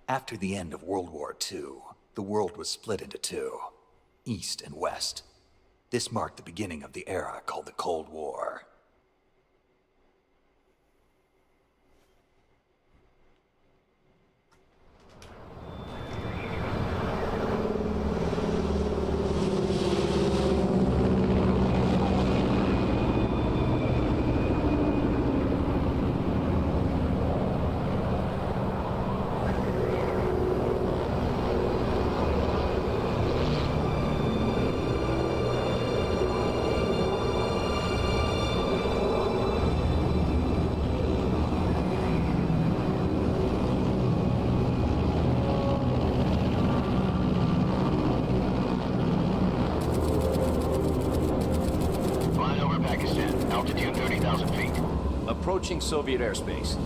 After the end of World War II, the world was split into two, East and West. This marked the beginning of the era called the Cold War. Altitude 30,000 feet. Approaching Soviet airspace.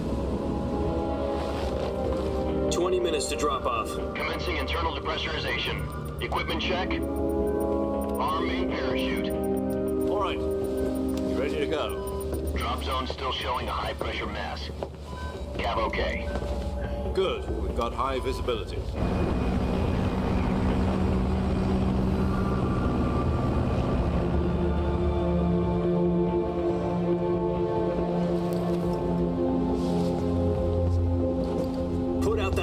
20 minutes to drop off. Commencing internal depressurization. Equipment check. Arm main parachute. All right. You ready to go? Drop zone still showing a high pressure mass. Cav okay. Good. We've got high visibility.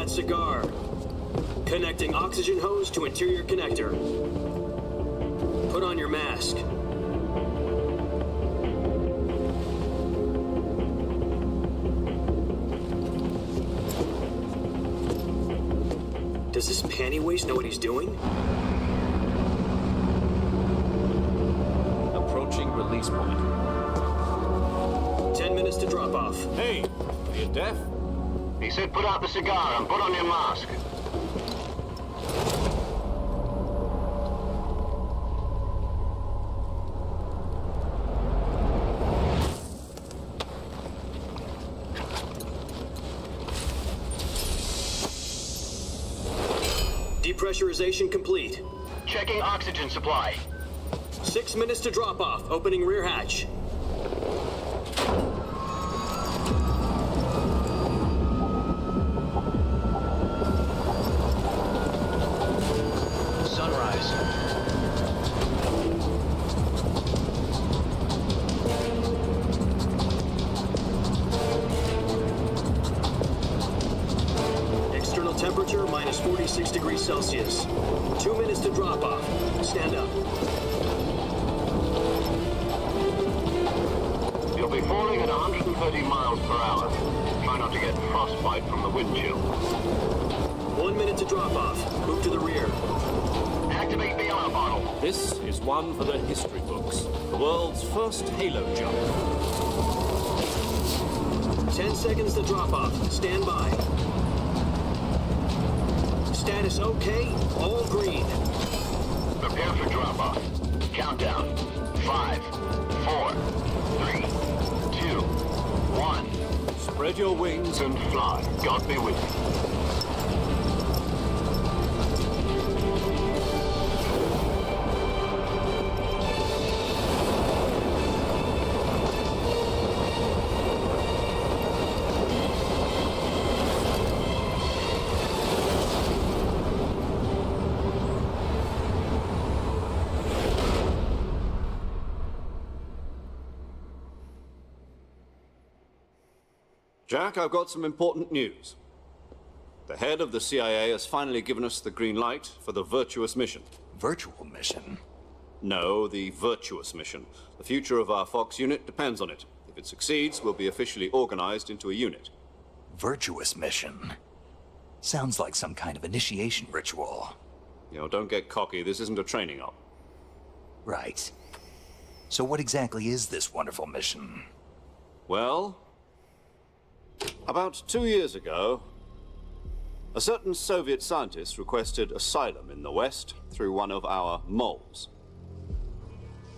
Cigar. Connecting oxygen hose to interior connector. Put on your mask. Does this panty waste know what he's doing? Approaching release point. 10 minutes to drop off. Hey, are you deaf? He said put out the cigar and put on your mask. Depressurization complete. Checking oxygen supply. 6 minutes to drop off. Opening rear hatch. Temperature minus 46 degrees Celsius. 2 minutes to drop off. Stand up. You'll be falling at 130 miles per hour. Try not to get frostbite from the wind chill. 1 minute to drop off. Move to the rear. Activate the yellow bottle. This is one for the history books. The world's first halo jump. 10 seconds to drop off. Stand by. Status okay, all green. Prepare for drop-off. Countdown. 5, 4, 3, 2, 1. Spread your wings And fly. God be with you. Jack, I've got some important news. The head of the CIA has finally given us the green light for the Virtuous mission. Virtual mission? No, the Virtuous mission. The future of our Fox unit depends on it. If it succeeds, we'll be officially organized into a unit. Virtuous mission? Sounds like some kind of initiation ritual. You know, don't get cocky. This isn't a training op. Right. So what exactly is this wonderful mission? Well, about 2 years ago, a certain Soviet scientist requested asylum in the West through one of our moles.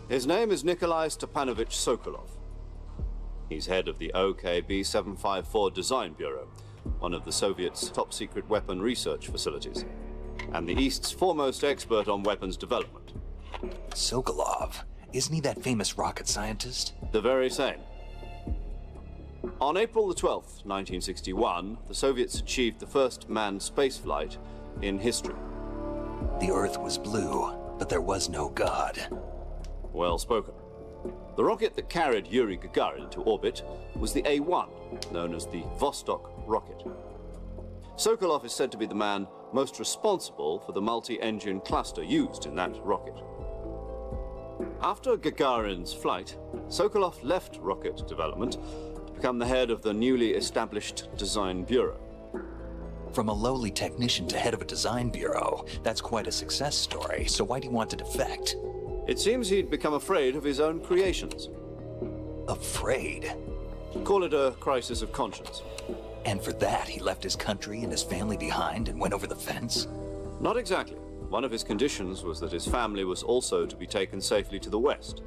His name is Nikolai Stepanovich Sokolov. He's head of the OKB-754 Design Bureau, one of the Soviets' top-secret weapon research facilities, and the East's foremost expert on weapons development. Sokolov? Isn't he that famous rocket scientist? The very same. On April the 12th, 1961, the Soviets achieved the first manned spaceflight in history. The Earth was blue, but there was no God. Well spoken. The rocket that carried Yuri Gagarin to orbit was the A-1, known as the Vostok rocket. Sokolov is said to be the man most responsible for the multi-engine cluster used in that rocket. After Gagarin's flight, Sokolov left rocket development to become the head of the newly established Design Bureau. From a lowly technician to head of a design bureau, that's quite a success story, so why do you want to defect? It seems he'd become afraid of his own creations. Afraid? Call it a crisis of conscience. And for that, he left his country and his family behind and went over the fence? Not exactly. One of his conditions was that his family was also to be taken safely to the west.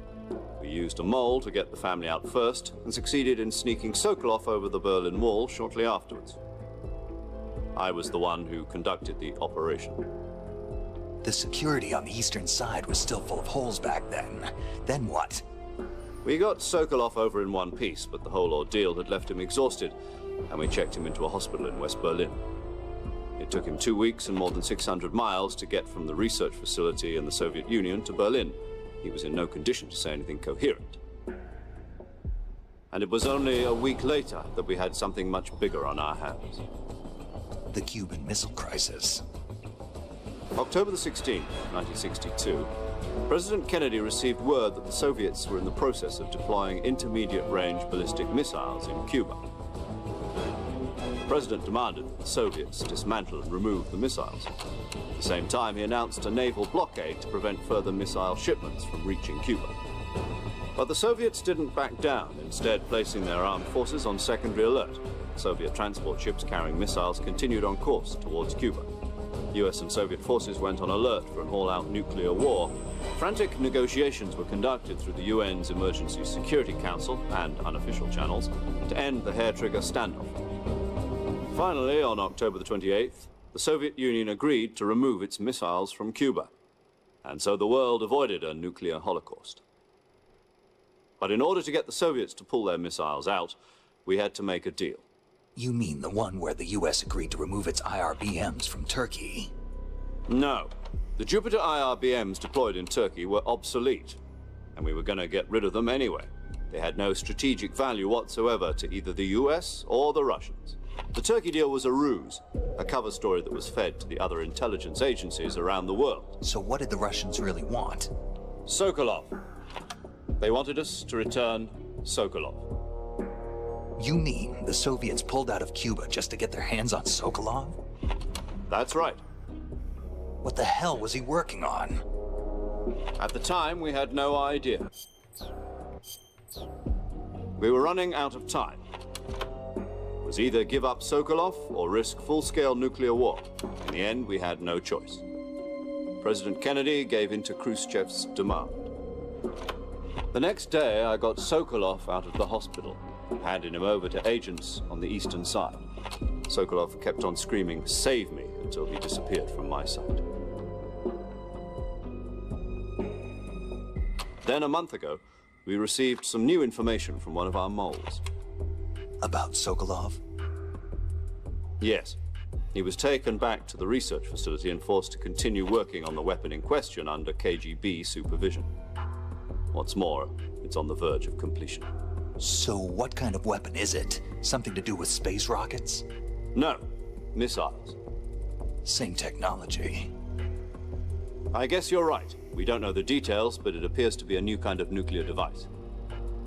We used a mole to get the family out first and succeeded in sneaking Sokolov over the Berlin Wall shortly afterwards. I was the one who conducted the operation. The security on the eastern side was still full of holes back then. Then what? We got Sokolov over in one piece, but the whole ordeal had left him exhausted, and we checked him into a hospital in West Berlin. It took him 2 weeks and more than 600 miles to get from the research facility in the Soviet Union to Berlin. He was in no condition to say anything coherent. And it was only a week later that we had something much bigger on our hands. The Cuban Missile Crisis. October the 16th, 1962, President Kennedy received word that the Soviets were in the process of deploying intermediate-range ballistic missiles in Cuba. The President demanded that the Soviets dismantle and remove the missiles. At the same time, he announced a naval blockade to prevent further missile shipments from reaching Cuba. But the Soviets didn't back down, instead placing their armed forces on secondary alert. Soviet transport ships carrying missiles continued on course towards Cuba. US and Soviet forces went on alert for an all-out nuclear war. Frantic negotiations were conducted through the UN's Emergency Security Council and unofficial channels to end the hair-trigger standoff. Finally, on October the 28th, the Soviet Union agreed to remove its missiles from Cuba. And so the world avoided a nuclear holocaust. But in order to get the Soviets to pull their missiles out, we had to make a deal. You mean the one where the US agreed to remove its IRBMs from Turkey? No. The Jupiter IRBMs deployed in Turkey were obsolete, and we were going to get rid of them anyway. They had no strategic value whatsoever to either the US or the Russians. The Turkey deal was a ruse, a cover story that was fed to the other intelligence agencies around the world. So what did the Russians really want? Sokolov. They wanted us to return Sokolov. You mean the Soviets pulled out of Cuba just to get their hands on Sokolov? That's right. What the hell was he working on? At the time, we had no idea. We were running out of time. It was either give up Sokolov or risk full-scale nuclear war. In the end, we had no choice. President Kennedy gave in to Khrushchev's demand. The next day, I got Sokolov out of the hospital, handing him over to agents on the eastern side. Sokolov kept on screaming, "Save me," until he disappeared from my sight. Then, a month ago, we received some new information from one of our moles. About Sokolov? Yes. He was taken back to the research facility and forced to continue working on the weapon in question under KGB supervision. What's more, it's on the verge of completion. So what kind of weapon is it? Something to do with space rockets? No, missiles. Same technology. I guess you're right. We don't know the details, but it appears to be a new kind of nuclear device.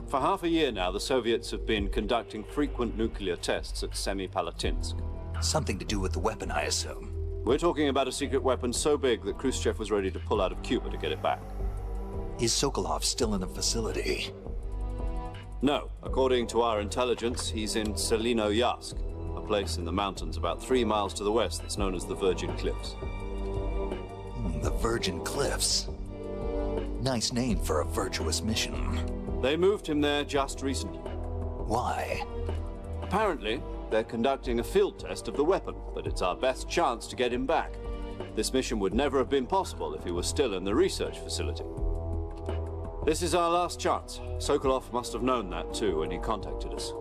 For half a year now, the Soviets have been conducting frequent nuclear tests at Semipalatinsk. Something to do with the weapon, I assume. We're talking about a secret weapon so big that Khrushchev was ready to pull out of Cuba to get it back. Is Sokolov still in the facility? No. According to our intelligence, he's in Selinoyarsk, a place in the mountains about 3 miles to the west that's known as the Virgin Cliffs. The Virgin Cliffs. Nice name for a virtuous mission. They moved him there just recently. Why? Apparently, they're conducting a field test of the weapon, but it's our best chance to get him back. This mission would never have been possible if he was still in the research facility. This is our last chance. Sokolov must have known that too when he contacted us.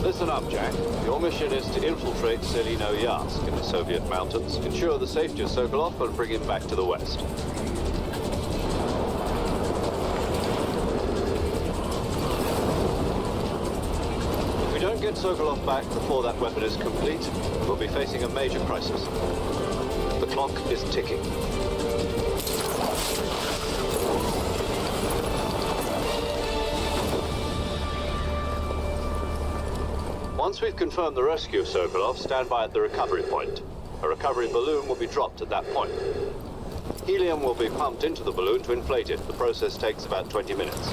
Listen up, Jack. Your mission is to infiltrate Selino Yask in the Soviet mountains, ensure the safety of Sokolov, and bring him back to the West. If we don't get Sokolov back before that weapon is complete, we'll be facing a major crisis. The clock is ticking. Once we've confirmed the rescue of Sokolov, stand by at the recovery point. A recovery balloon will be dropped at that point. Helium will be pumped into the balloon to inflate it. The process takes about 20 minutes.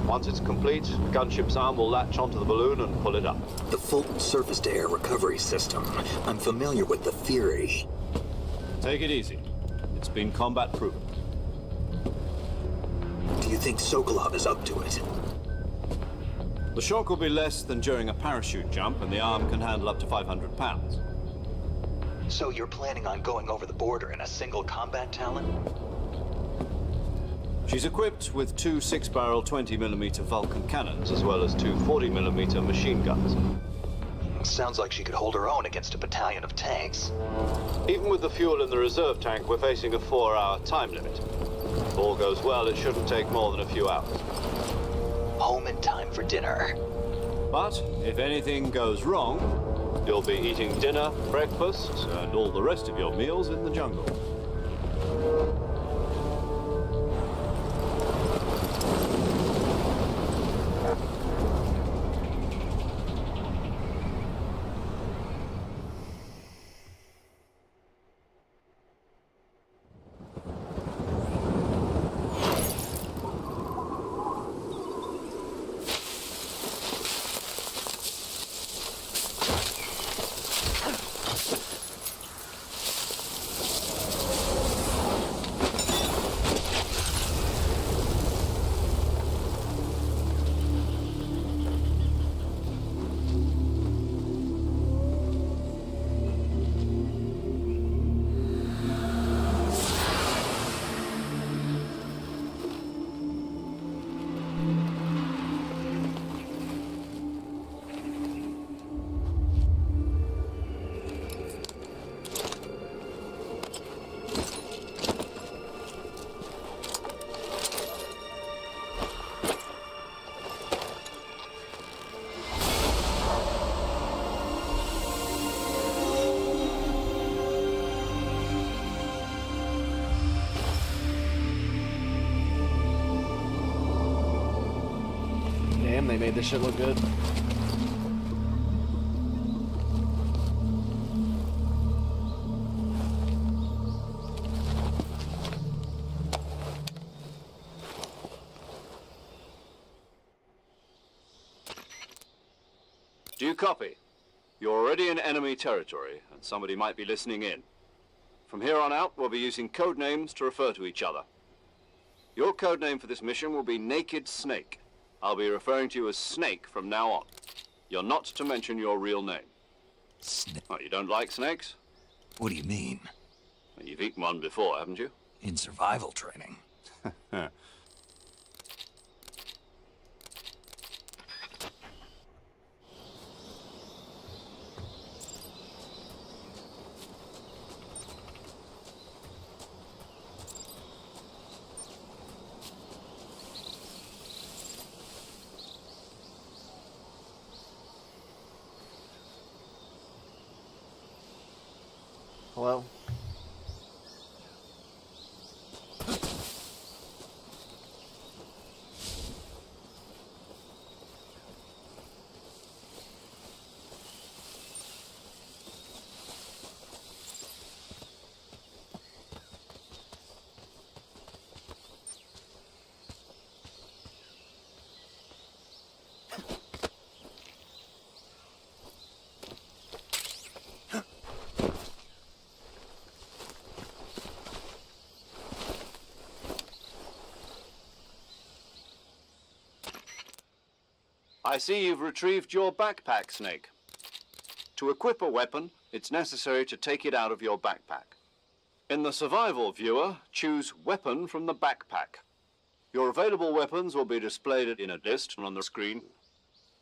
Once it's complete, the gunship's arm will latch onto the balloon and pull it up. The Fulton surface-to-air recovery system. I'm familiar with the theory. Take it easy. It's been combat-proven. Do you think Sokolov is up to it? The shock will be less than during a parachute jump, and the arm can handle up to 500 pounds. So you're planning on going over the border in a single combat Talon? She's equipped with two 6-barrel 20mm Vulcan cannons, as well as two 40mm machine guns. Sounds like she could hold her own against a battalion of tanks. Even with the fuel in the reserve tank, we're facing a 4-hour time limit. If all goes well, it shouldn't take more than a few hours. Home in time for dinner. But if anything goes wrong, you'll be eating dinner, breakfast, and all the rest of your meals in the jungle. Damn, they made this shit look good. Do you copy? You're already in enemy territory, and somebody might be listening in. From here on out, we'll be using code names to refer to each other. Your code name for this mission will be Naked Snake. I'll be referring to you as Snake from now on. You're not to mention your real name. Oh, you don't like snakes? What do you mean? Well, you've eaten one before, haven't you? In survival training. Hello? I see you've retrieved your backpack, Snake. To equip a weapon, it's necessary to take it out of your backpack. In the survival viewer, choose Weapon from the backpack. Your available weapons will be displayed in a list on the screen.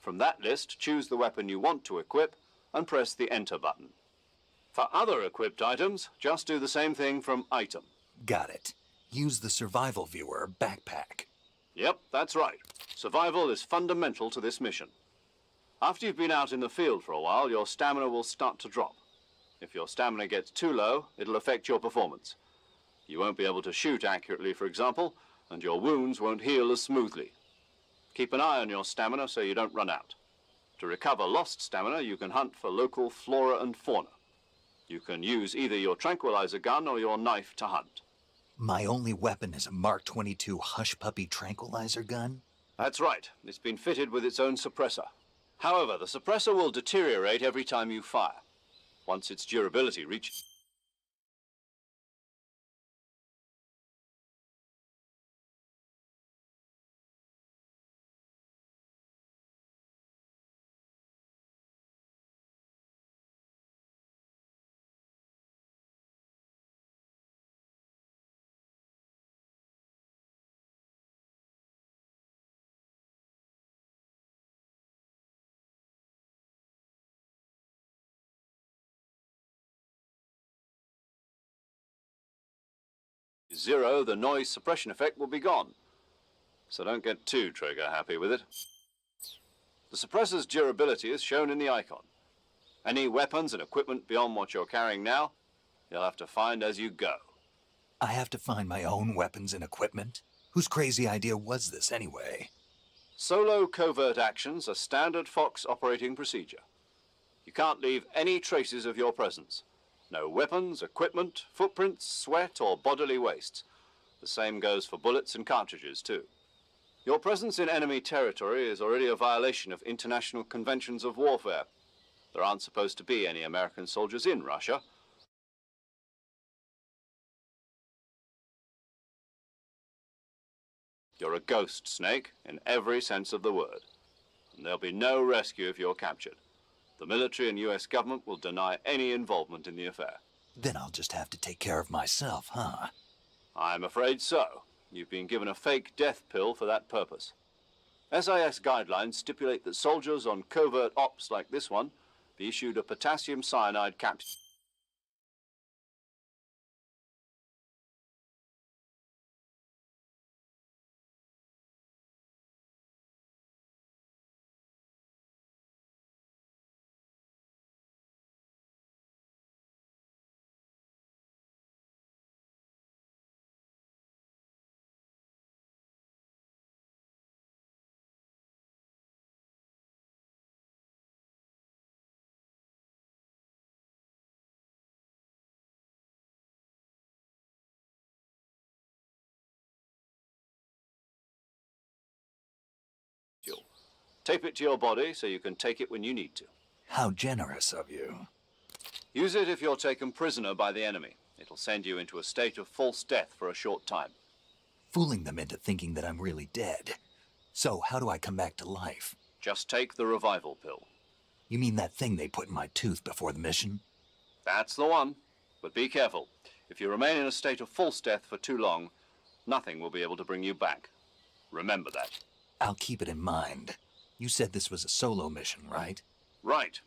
From that list, choose the weapon you want to equip and press the Enter button. For other equipped items, just do the same thing from Item. Got it. Use the survival viewer backpack. Yep, that's right. Survival is fundamental to this mission. After you've been out in the field for a while, your stamina will start to drop. If your stamina gets too low, it'll affect your performance. You won't be able to shoot accurately, for example, and your wounds won't heal as smoothly. Keep an eye on your stamina so you don't run out. To recover lost stamina, you can hunt for local flora and fauna. You can use either your tranquilizer gun or your knife to hunt. My only weapon is a Mark 22 Hush Puppy tranquilizer gun? That's right. It's been fitted with its own suppressor. However, the suppressor will deteriorate every time you fire. Once its durability reaches... zero, the noise suppression effect will be gone. So don't get too trigger happy with it. The suppressor's durability is shown in the icon. Any weapons and equipment beyond what you're carrying now, you'll have to find as you go. I have to find my own weapons and equipment? Whose crazy idea was this anyway? Solo covert actions are standard Fox operating procedure. You can't leave any traces of your presence. No weapons, equipment, footprints, sweat, or bodily wastes. The same goes for bullets and cartridges, too. Your presence in enemy territory is already a violation of international conventions of warfare. There aren't supposed to be any American soldiers in Russia. You're a ghost, Snake, in every sense of the word. And there'll be no rescue if you're captured. The military and US government will deny any involvement in the affair. Then I'll just have to take care of myself, huh? I'm afraid so. You've been given a fake death pill for that purpose. SIS guidelines stipulate that soldiers on covert ops like this one be issued a potassium cyanide capsule. Tape it to your body so you can take it when you need to. How generous of you. Use it if you're taken prisoner by the enemy. It'll send you into a state of false death for a short time. Fooling them into thinking that I'm really dead. So, how do I come back to life? Just take the revival pill. You mean that thing they put in my tooth before the mission? That's the one. But be careful. If you remain in a state of false death for too long, nothing will be able to bring you back. Remember that. I'll keep it in mind. You said this was a solo mission, right? Right.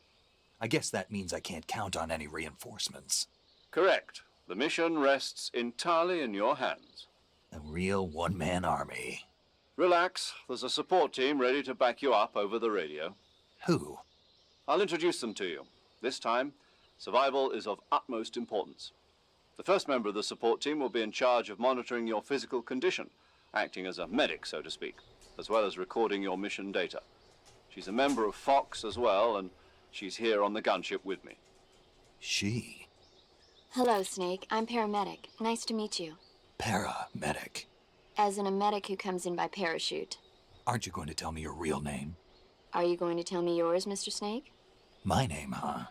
I guess that means I can't count on any reinforcements. Correct. The mission rests entirely in your hands. A real one-man army. Relax. There's a support team ready to back you up over the radio. Who? I'll introduce them to you. This time, survival is of utmost importance. The first member of the support team will be in charge of monitoring your physical condition, acting as a medic, so to speak, as well as recording your mission data. She's a member of Fox as well, and she's here on the gunship with me. She? Hello, Snake. I'm paramedic. Nice to meet you. Paramedic. As in a medic who comes in by parachute. Aren't you going to tell me your real name? Are you going to tell me yours, Mr. Snake? My name, huh?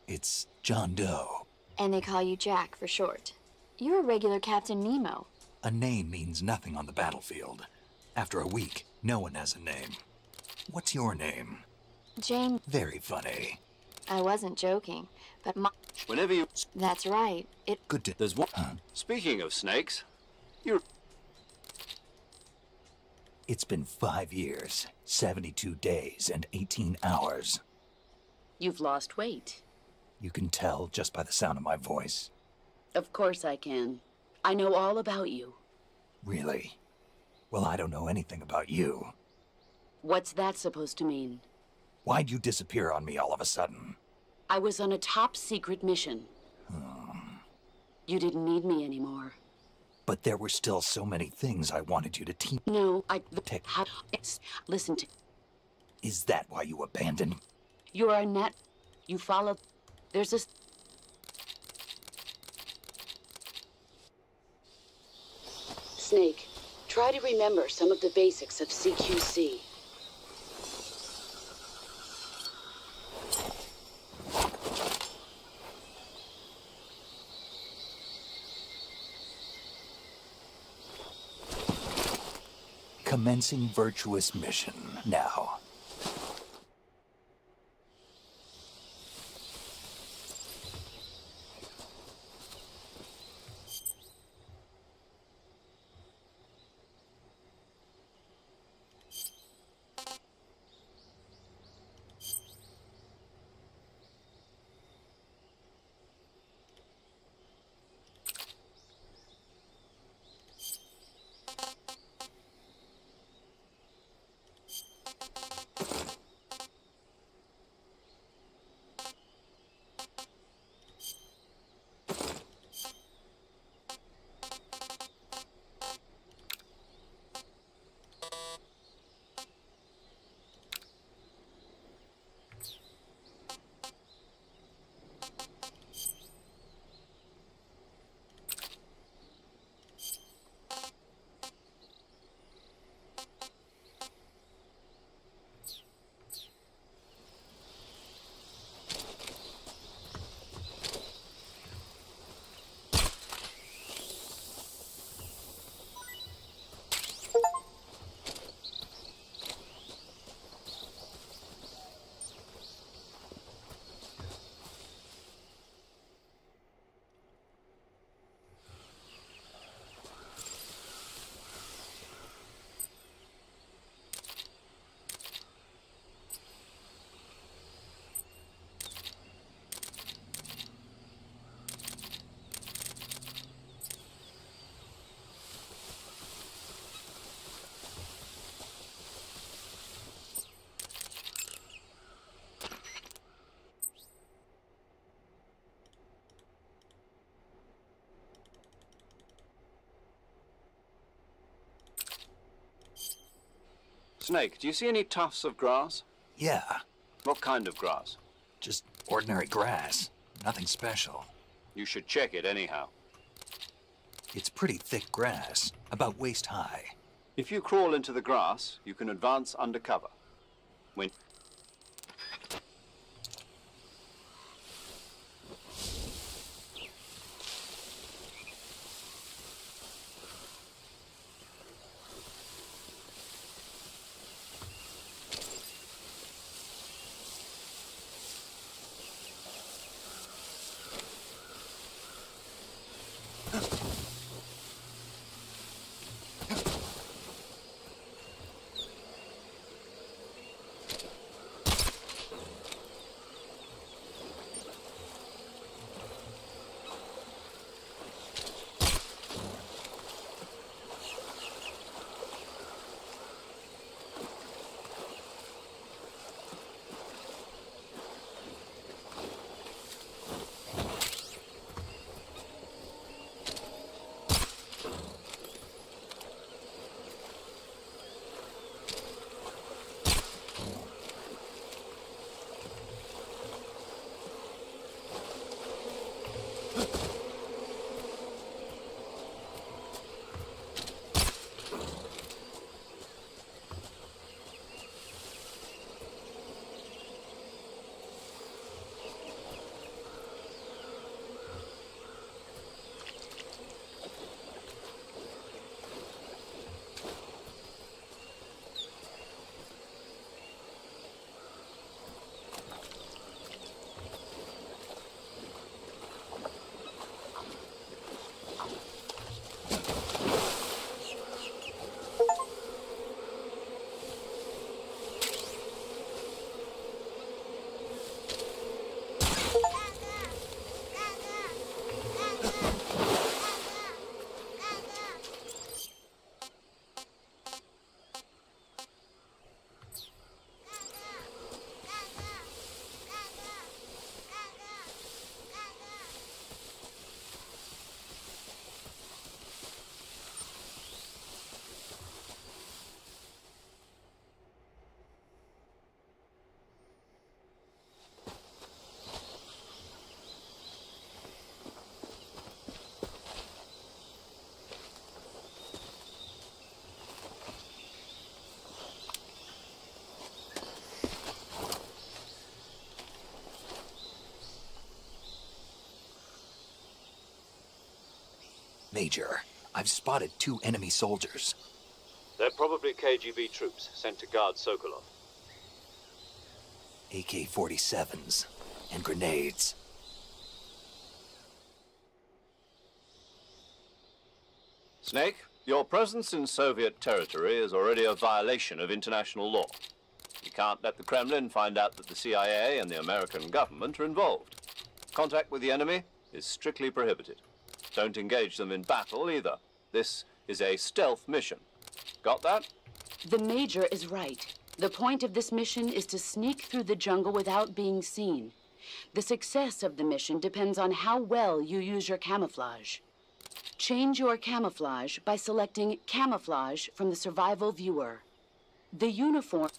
It's John Doe. And they call you Jack for short. You're a regular Captain Nemo. A name means nothing on the battlefield. After a week, no one has a name. What's your name? Jane. Very funny. I wasn't joking, but Whenever you... That's right. Good to... There's one... Huh? Speaking of snakes, you... It's been 5 years, 72 days, and 18 hours. You've lost weight. You can tell just by the sound of my voice. Of course I can. I know all about you. Really? Well, I don't know anything about you. What's that supposed to mean? Why'd you disappear on me all of a sudden? I was on a top secret mission. You didn't need me anymore. But there were still so many things I wanted you to teach. No, Tick. Listen to... Is that why you abandoned? You're a net... You follow... There's a... Snake, try to remember some of the basics of CQC. Commencing virtuous mission now. Snake, do you see any tufts of grass? Yeah, What kind of grass? just ordinary grass. Nothing special. You should check it anyhow. It's pretty thick grass, about waist high. If you crawl into the grass, you can advance undercover. When Major, I've spotted 2 enemy soldiers. They're probably KGB troops sent to guard Sokolov. AK-47s and grenades. Snake, your presence in Soviet territory is already a violation of international law. You can't let the Kremlin find out that the CIA and the American government are involved. Contact with the enemy is strictly prohibited. Don't engage them in battle either. This is a stealth mission. Got that? The Major is right. The point of this mission is to sneak through the jungle without being seen. The success of the mission depends on how well you use your camouflage. Change your camouflage by selecting Camouflage from the Survival Viewer. The uniform...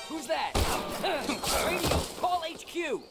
Who's that? Radio, call HQ!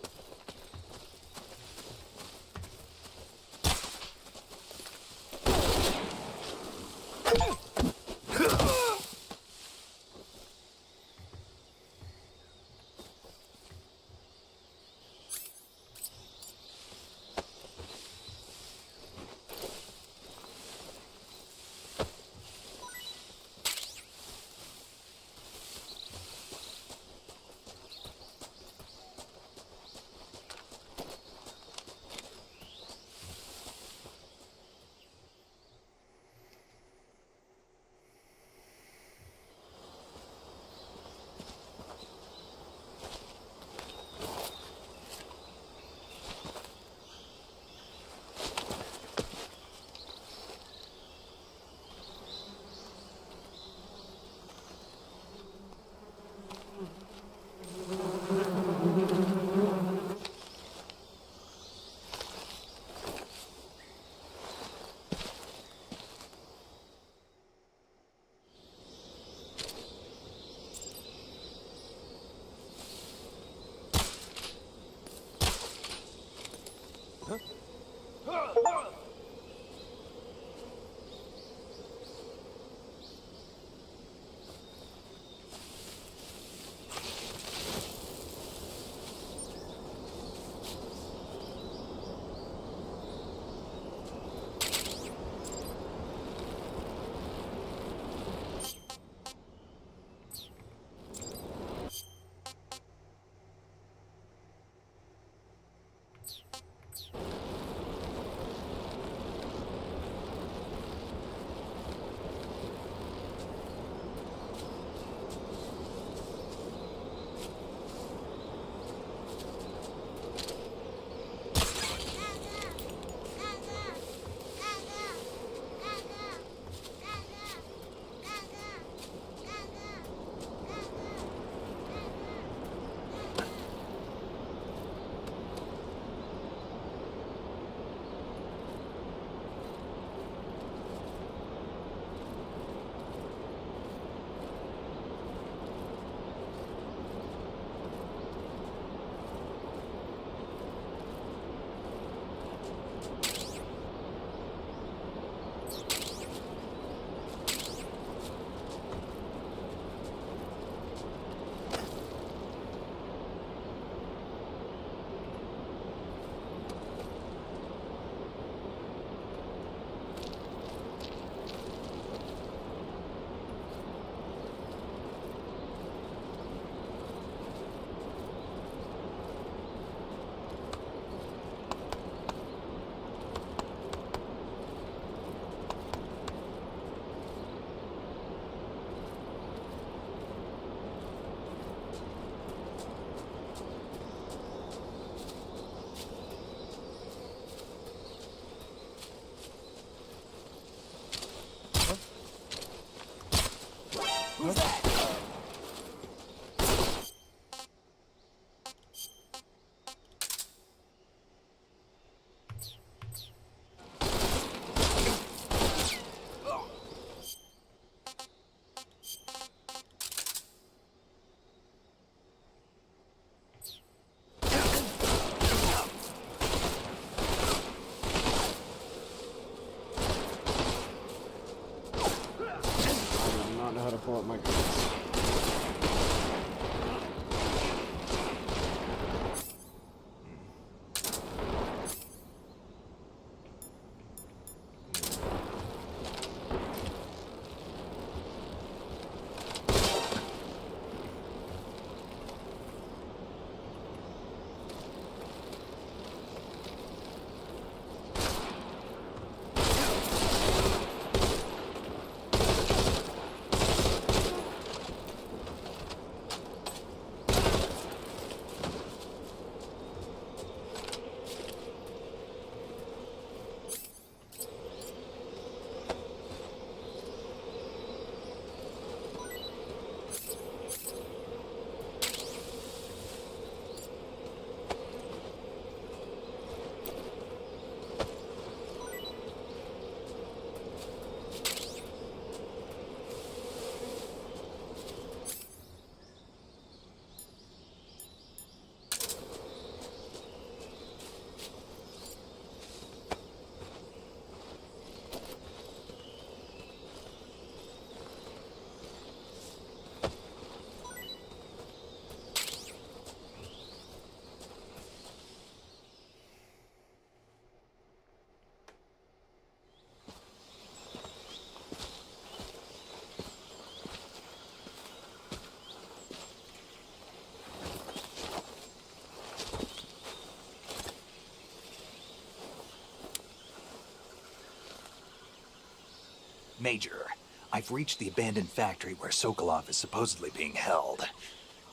Major, I've reached the abandoned factory where Sokolov is supposedly being held.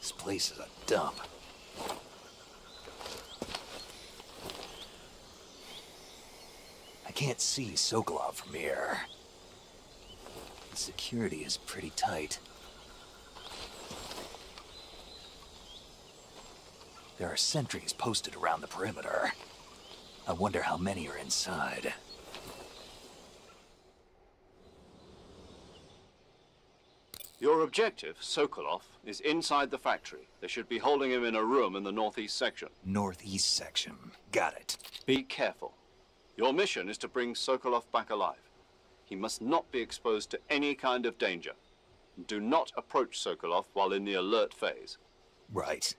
This place is a dump. I can't see Sokolov from here. The security is pretty tight. There are sentries posted around the perimeter. I wonder how many are inside. Your objective, Sokolov, is inside the factory. They should be holding him in a room in the northeast section. Northeast section. Got it. Be careful. Your mission is to bring Sokolov back alive. He must not be exposed to any kind of danger. Do not approach Sokolov while in the alert phase. Right.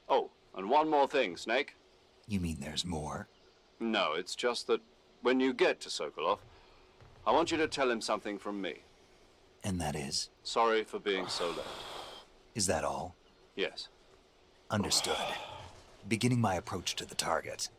Oh, and one more thing, Snake. You mean there's more? No, it's just that when you get to Sokolov, I want you to tell him something from me. And that is? Sorry for being so late. Is that all? Yes. Understood. Beginning my approach to the target.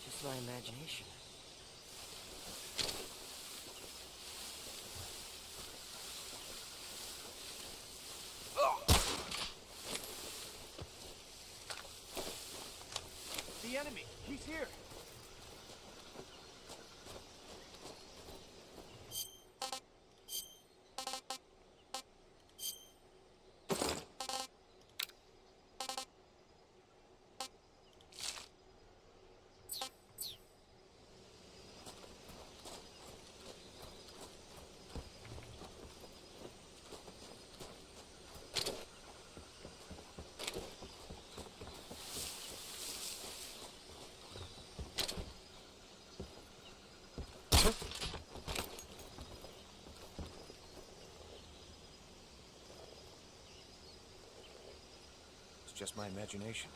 Just my imagination. The enemy! He's here! It's just my imagination.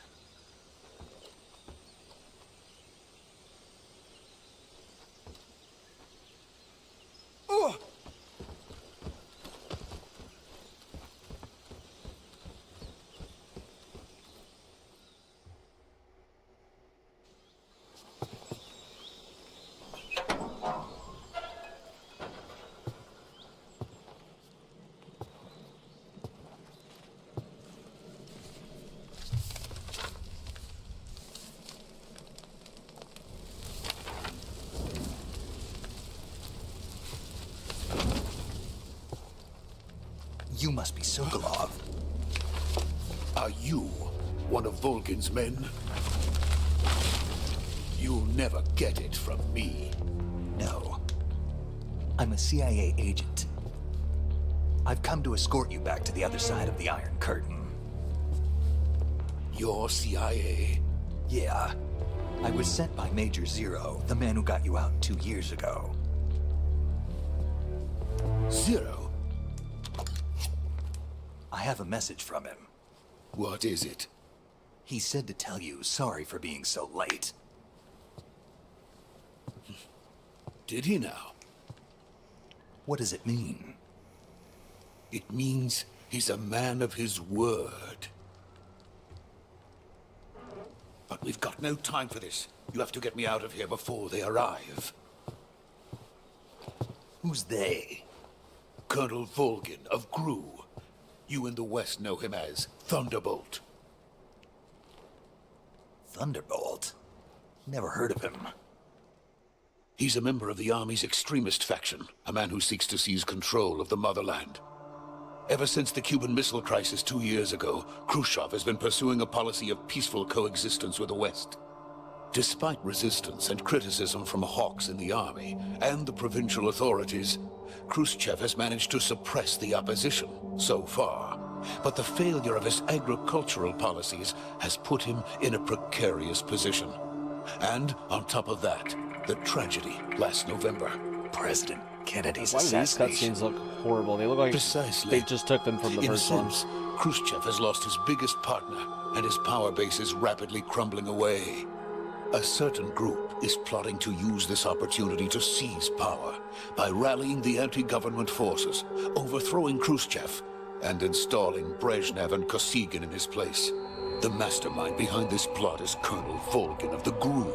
You must be Sokolov. Are you one of Volgin's men? You'll never get it from me. No. I'm a CIA agent. I've come to escort you back to the other side of the Iron Curtain. You're CIA? Yeah. I was sent by Major Zero, the man who got you out 2 years ago. Zero? I have a message from him. What is it? He said to tell you sorry for being so late. Did he now? What does it mean? It means he's a man of his word. But we've got no time for this. You have to get me out of here before they arrive. Who's they? Colonel Volgin of Gru. You in the West know him as Thunderbolt. Thunderbolt? Never heard of him. He's a member of the Army's extremist faction, a man who seeks to seize control of the motherland. Ever since the Cuban Missile Crisis 2 years ago, Khrushchev has been pursuing a policy of peaceful coexistence with the West. Despite resistance and criticism from hawks in the army and the provincial authorities, Khrushchev has managed to suppress the opposition so far. But the failure of his agricultural policies has put him in a precarious position. And on top of that, the tragedy last November. President Kennedy's Why do these assassination. cutscenes look horrible? They look like Precisely. they just took them from the In a first one. sense, Khrushchev has lost his biggest partner, and his power base is rapidly crumbling away. A certain group is plotting to use this opportunity to seize power by rallying the anti-government forces, overthrowing Khrushchev, and installing Brezhnev and Kosygin in his place. The mastermind behind this plot is Colonel Volgin of the GRU.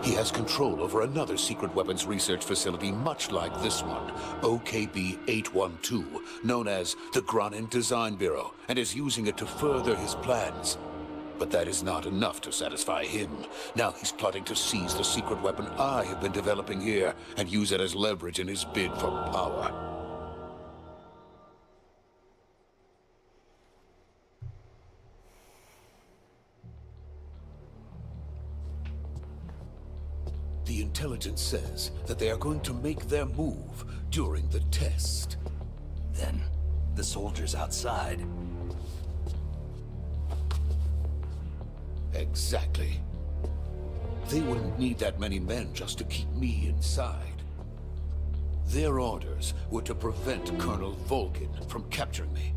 He has control over another secret weapons research facility much like this one, OKB-812, known as the Granin Design Bureau, and is using it to further his plans. But that is not enough to satisfy him. Now he's plotting to seize the secret weapon I have been developing here and use it as leverage in his bid for power. The intelligence says that they are going to make their move during the test. Then, the soldiers outside. Exactly. They wouldn't need that many men just to keep me inside. Their orders were to prevent Colonel Volgin from capturing me.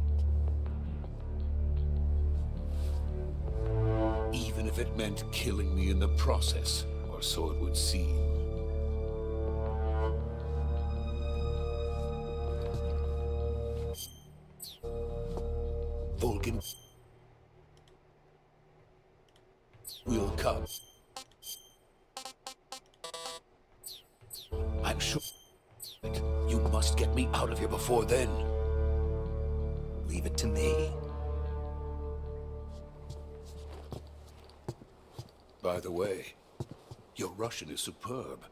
Even if it meant killing me in the process, or so it would seem. Volgin will come. I'm sure. You must get me out of here before then. Leave it to me. By the way, your Russian is superb.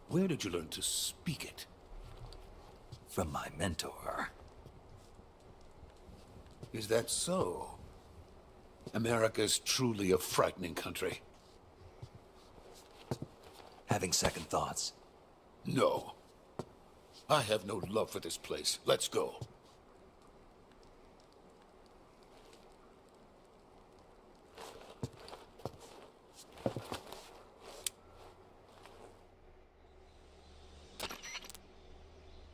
Where did you learn to speak it? From my mentor. Is that so? America's truly a frightening country. Having second thoughts. No. I have no love for this place. Let's go.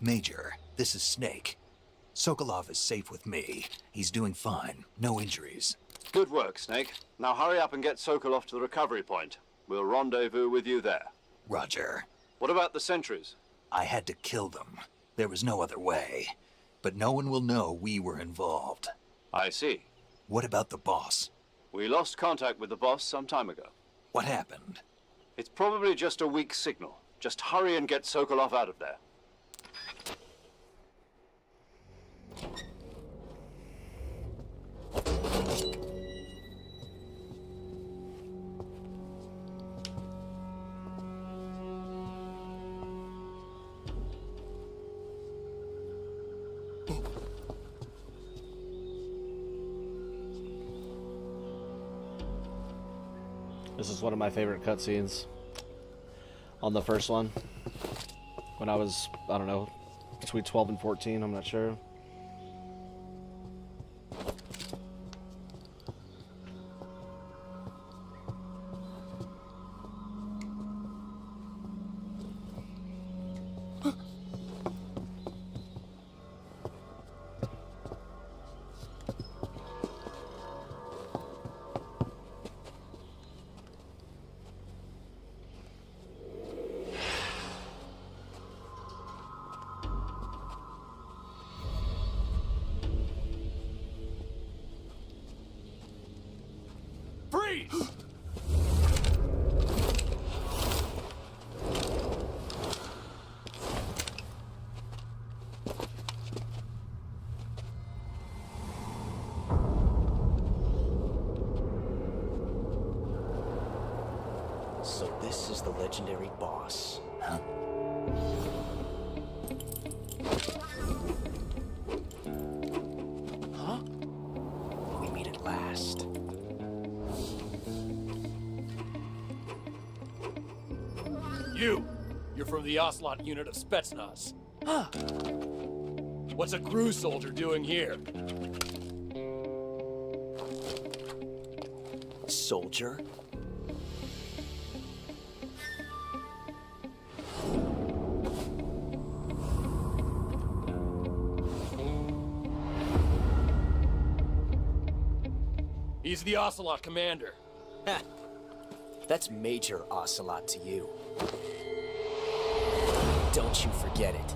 Major, this is Snake. Sokolov is safe with me. He's doing fine. No injuries. Good work, Snake. Now hurry up and get Sokolov to the recovery point. We'll rendezvous with you there. Roger. What about the sentries? I had to kill them. There was no other way. But no one will know we were involved. I see. What about the boss? We lost contact with the boss some time ago. What happened? It's probably just a weak signal. Just hurry and get Sokolov out of there. This is one of my favorite cutscenes. On the first one. When I was, I don't know, between 12 and 14, I'm not sure. please. So this is the legendary boss. Huh? Huh? We meet at last. You're from the Ocelot unit of Spetsnaz. Huh. What's a crew soldier doing here? Soldier? He's the Ocelot commander. Ha! That's Major Ocelot to you. Don't you forget it.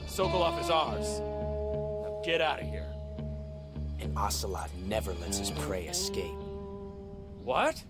Sokolov is ours. Now get out of here. And Ocelot never lets his prey escape. What?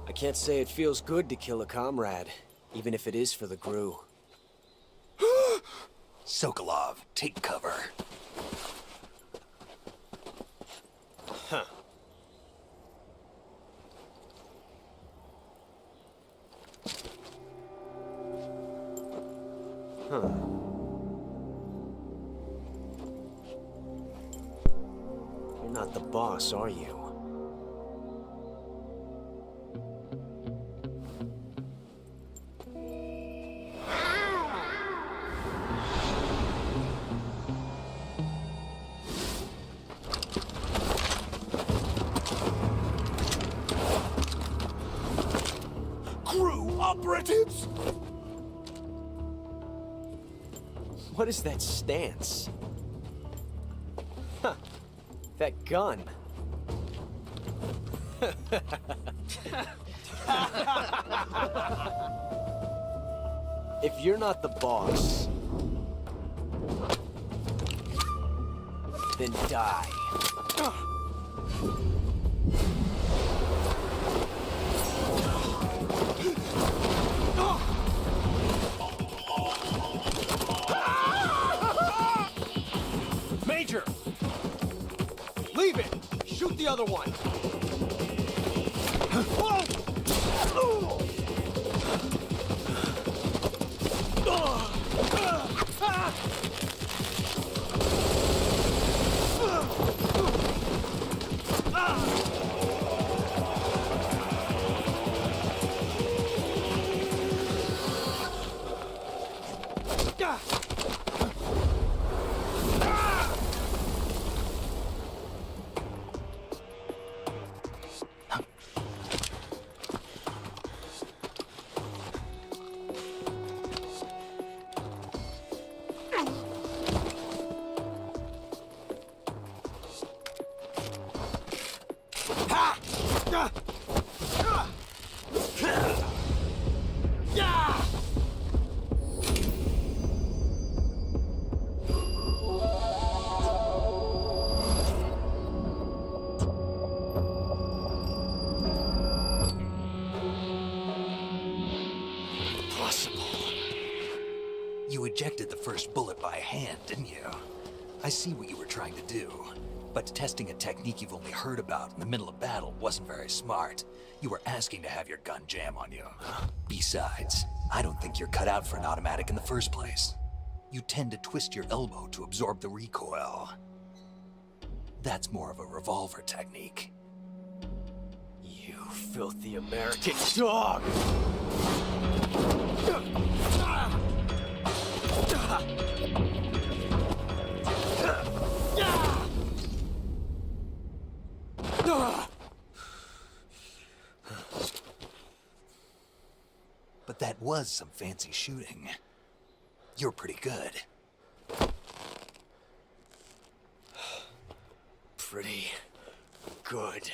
I can't say it feels good to kill a comrade, even if it is for the Gru. Sokolov, take cover. Huh. Huh. You're not the boss, are you? Crew operatives! What is that stance? Huh. That gun. If you're not the boss, then die. Major! Leave it! Shoot the other one! ejected the first bullet by hand, didn't you? I see what you were trying to do. But testing a technique you've only heard about in the middle of battle wasn't very smart. You were asking to have your gun jam on you. Besides, I don't think you're cut out for an automatic in the first place. You tend to twist your elbow to absorb the recoil. That's more of a revolver technique. You filthy American dog! But that was some fancy shooting. You're pretty good. Pretty good.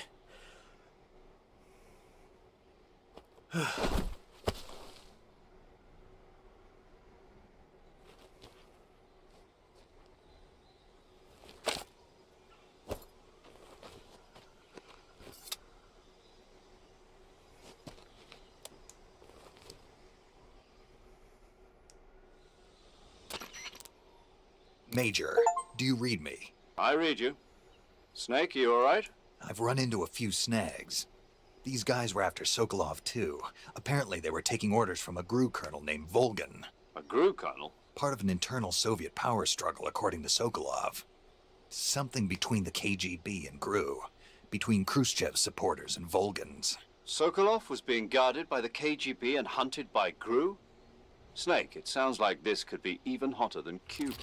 Major, do you read me? I read you. Snake, you all right? I've run into a few snags. These guys were after Sokolov too. Apparently they were taking orders from a GRU colonel named Volgan. A GRU colonel? Part of an internal Soviet power struggle, according to Sokolov. Something between the KGB and GRU. Between Khrushchev's supporters and Volgan's. Sokolov was being guarded by the KGB and hunted by GRU? Snake, it sounds like this could be even hotter than Cuba.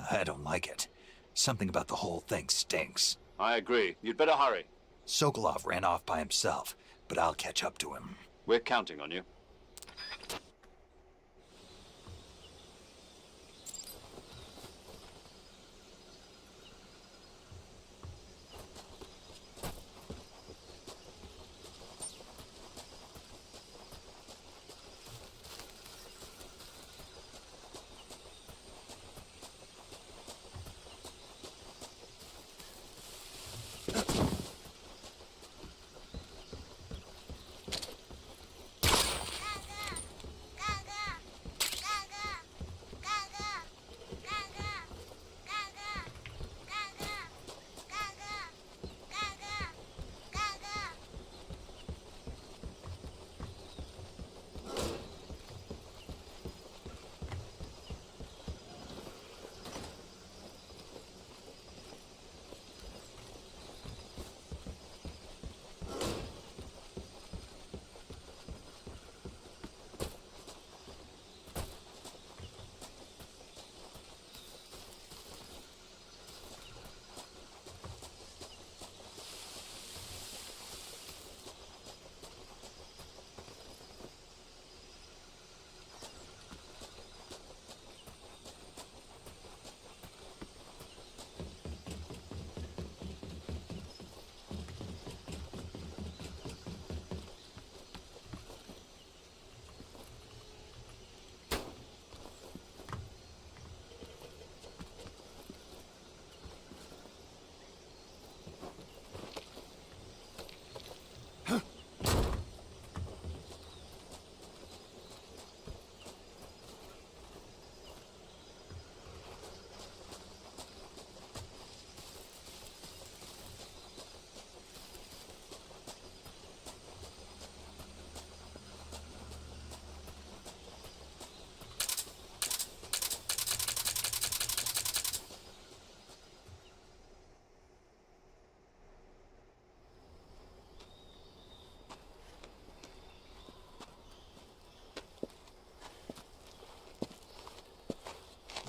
I don't like it. Something about the whole thing stinks. I agree. You'd better hurry. Sokolov ran off by himself, but I'll catch up to him. We're counting on you.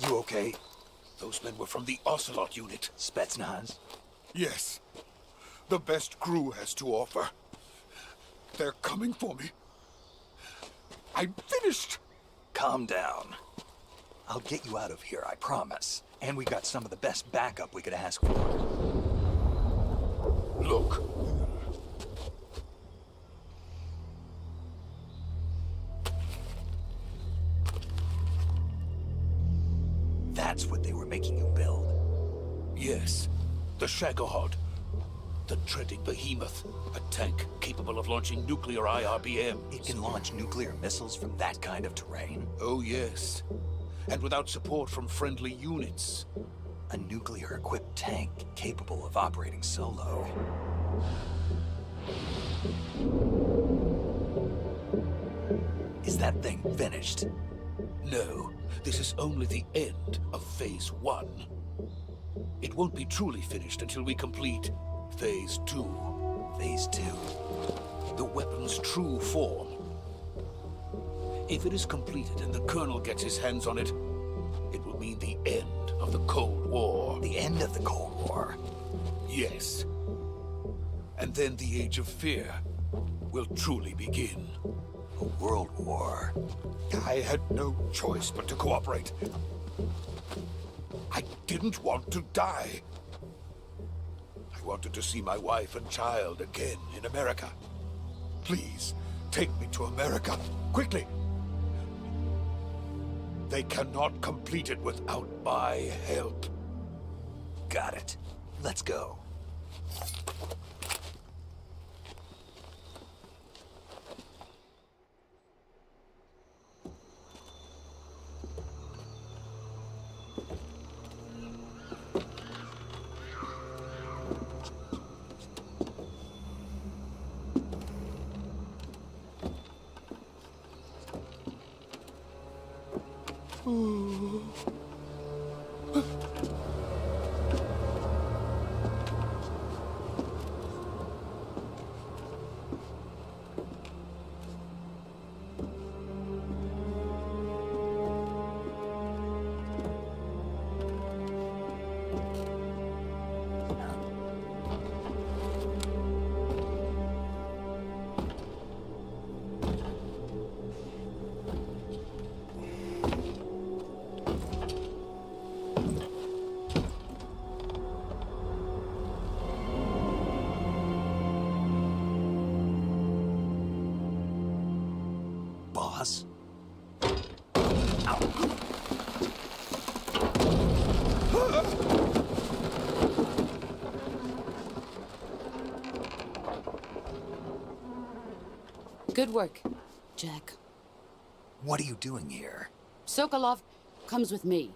You okay? Those men were from the Ocelot unit. Spetsnaz? Yes. The best GRU has to offer. They're coming for me. I'm finished. Calm down. I'll get you out of here, I promise. And we got some of the best backup we could ask for. Look. That's what they were making you build? Yes. The Shagohod. The treading behemoth. A tank capable of launching nuclear IRBMs. It can launch nuclear missiles from that kind of terrain? Oh, yes. and without support from friendly units. A nuclear-equipped tank capable of operating solo. Is that thing finished? No, this is only the end of Phase 1. It won't be truly finished until we complete Phase 2. Phase 2? The weapon's true form. If it is completed and the Colonel gets his hands on it, it will mean the end of the Cold War. The end of the Cold War? Yes. And then the Age of Fear will truly begin. A world war. I had no choice but to cooperate. I didn't want to die. I wanted to see my wife and child again in America. Please, take me to America, quickly. They cannot complete it without my help. Got it. Let's go. Boss? Good work, Jack. What are you doing here? Sokolov comes with me.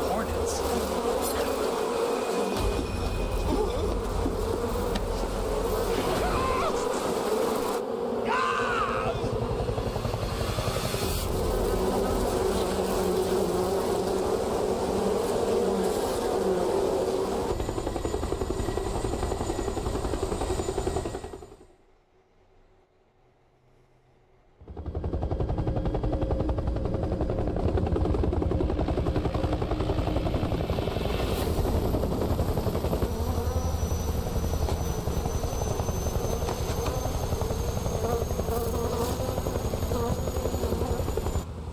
Hornets?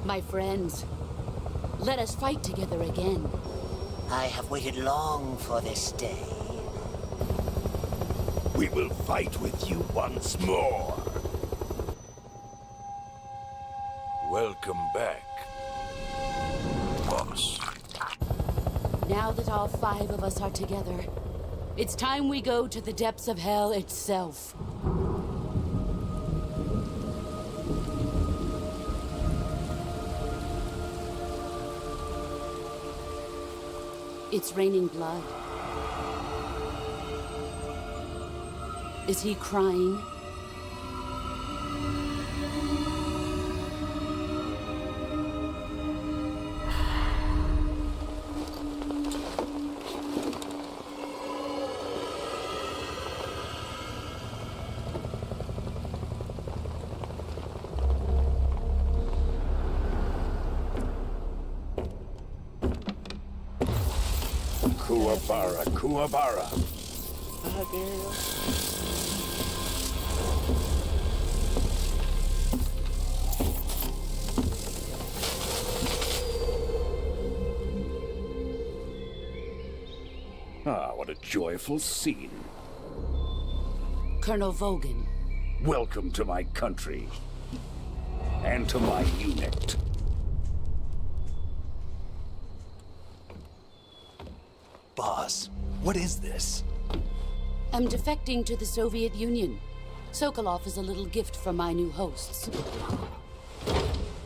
My friends, let us fight together again. I have waited long for this day. We will fight with you once more. Welcome back, boss. Now that all 5 of us are together, it's time we go to the depths of hell itself. It's raining blood. Is he crying? Kuwabara, Kuwabara. Ah, what a joyful scene. Colonel Vogan. Welcome to my country. and to my unit. Boss, what is this? I'm defecting to the Soviet Union. Sokolov is a little gift from my new hosts.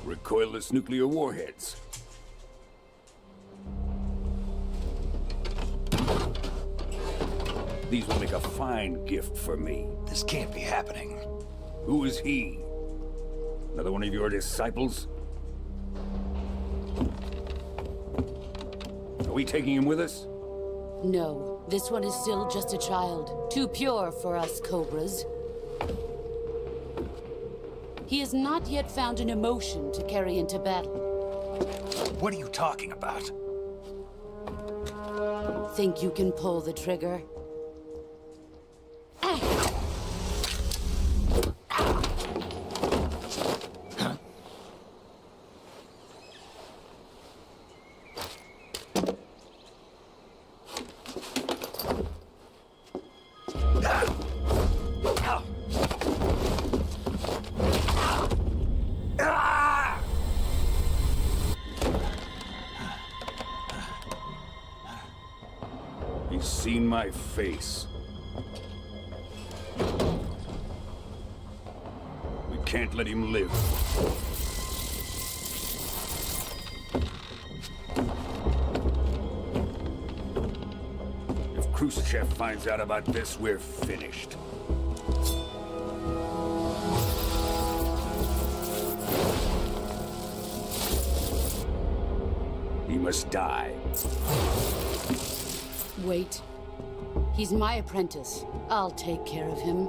Recoilless nuclear warheads. These will make a fine gift for me. This can't be happening. Who is he? Another one of your disciples? Are we taking him with us? No, this one is still just a child. Too pure for us Cobras. He has not yet found an emotion to carry into battle. What are you talking about? Think you can pull the trigger? He's seen my face. We can't let him live. If Khrushchev finds out about this, we're finished. He must die. Wait. He's my apprentice. I'll take care of him.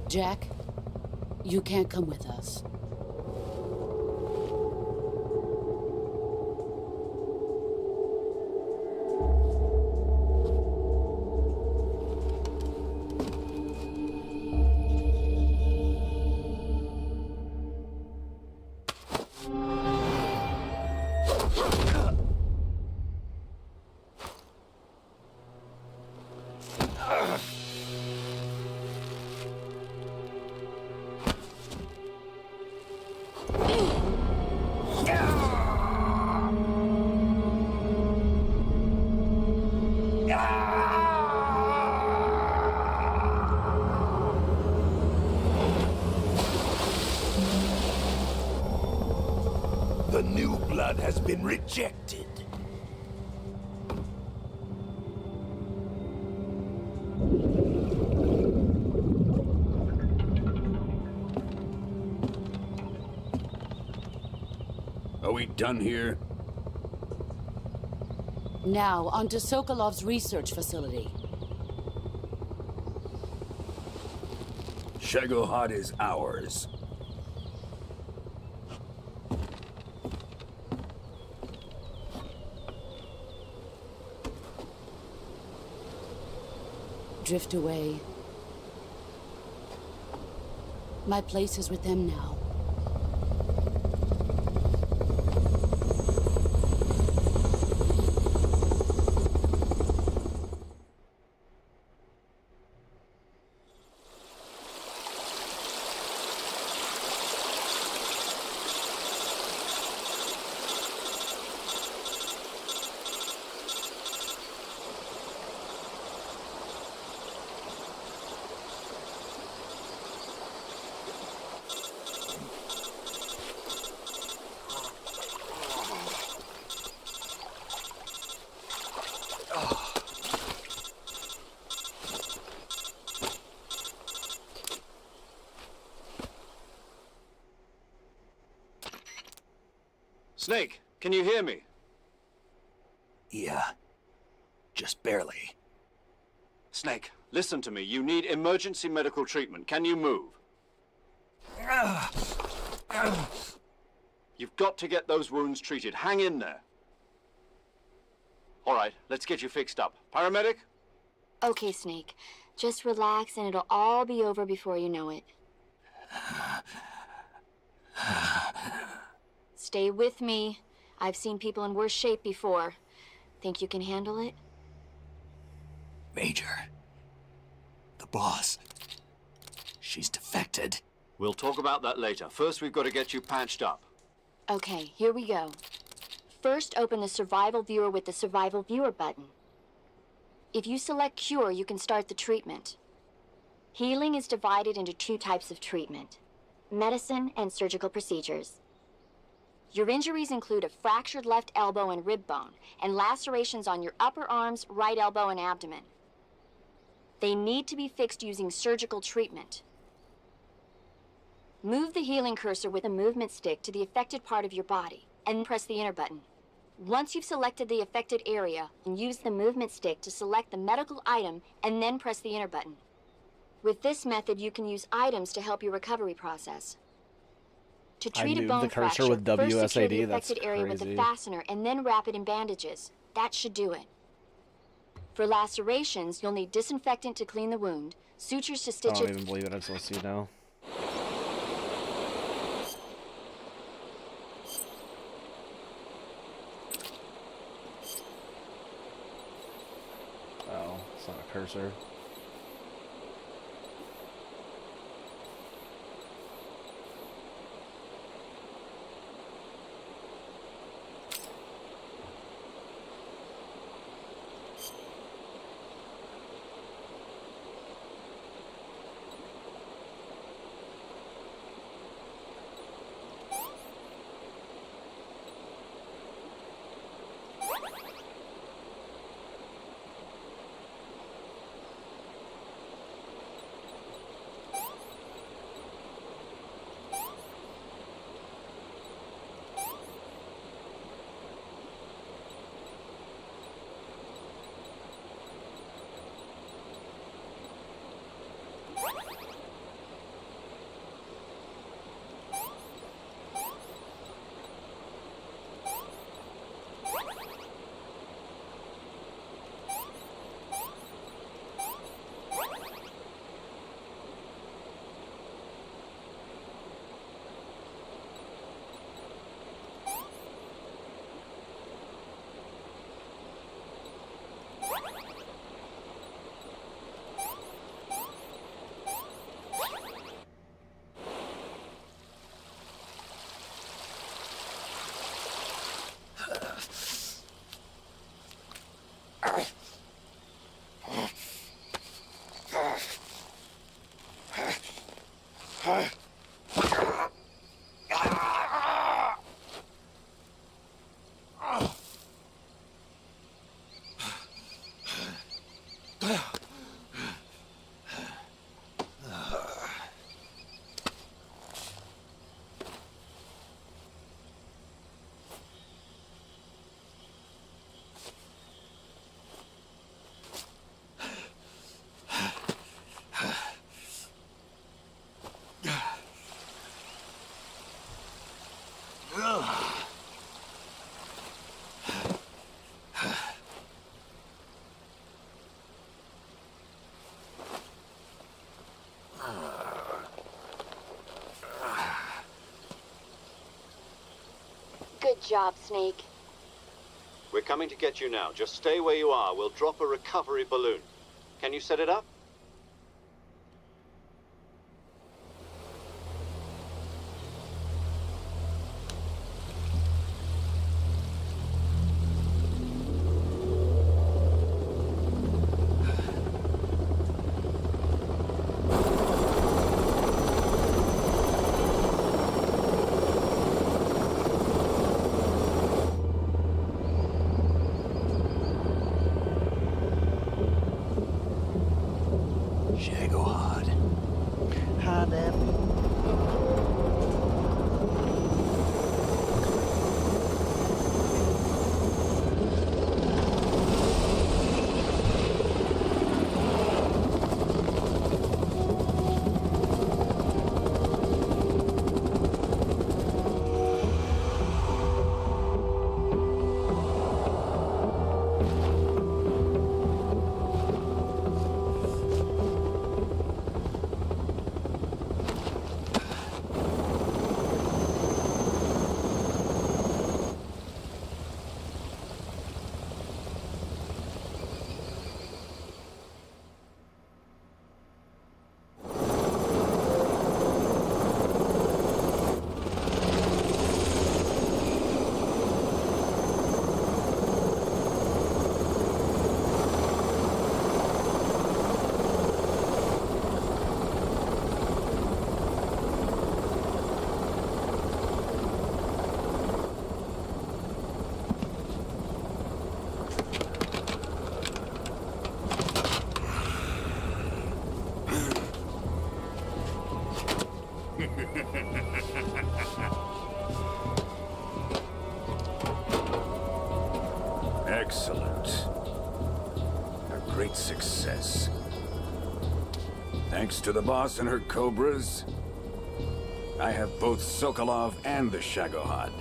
Jack, you can't come with us. The new blood has been rejected. Are we done here? Now, onto Sokolov's research facility. Shagohod is ours. Drift away. My place is with them now. Snake, can you hear me? Yeah. Just barely. Snake, listen to me. You need emergency medical treatment. Can you move? You've got to get those wounds treated. Hang in there. All right, let's get you fixed up. Paramedic? Okay, Snake. Just relax and it'll all be over before you know it. Stay with me. I've seen people in worse shape before. Think you can handle it? Major, boss. She's defected. We'll talk about that later. First, we've got to get you patched up. Okay, here we go. First, open the Survival Viewer with the Survival Viewer button. If you select Cure, you can start the treatment. Healing is divided into 2 types of treatment: medicine and surgical procedures. Your injuries include a fractured left elbow and rib bone, and lacerations on your upper arms, right elbow, and abdomen. They need to be fixed using surgical treatment. Move the healing cursor with a movement stick to the affected part of your body, and press the enter button. Once you've selected the affected area, use the movement stick to select the medical item, and then press the enter button. With this method, you can use items to help your recovery process. To treat a bone fracture, with first secure the WSAD, that's affected area with a crazy. fastener and then wrap it in bandages. That should do it. For lacerations, you'll need disinfectant to clean the wound, sutures to I stitch don't it. even believe it. I still see now. Oh, it's not a cursor. Good job, Snake. We're coming to get you now. Just stay where you are. We'll drop a recovery balloon. Can you set it up? Excellent. A great success. Thanks to the boss and her cobras, I have both Sokolov and the Shagohod.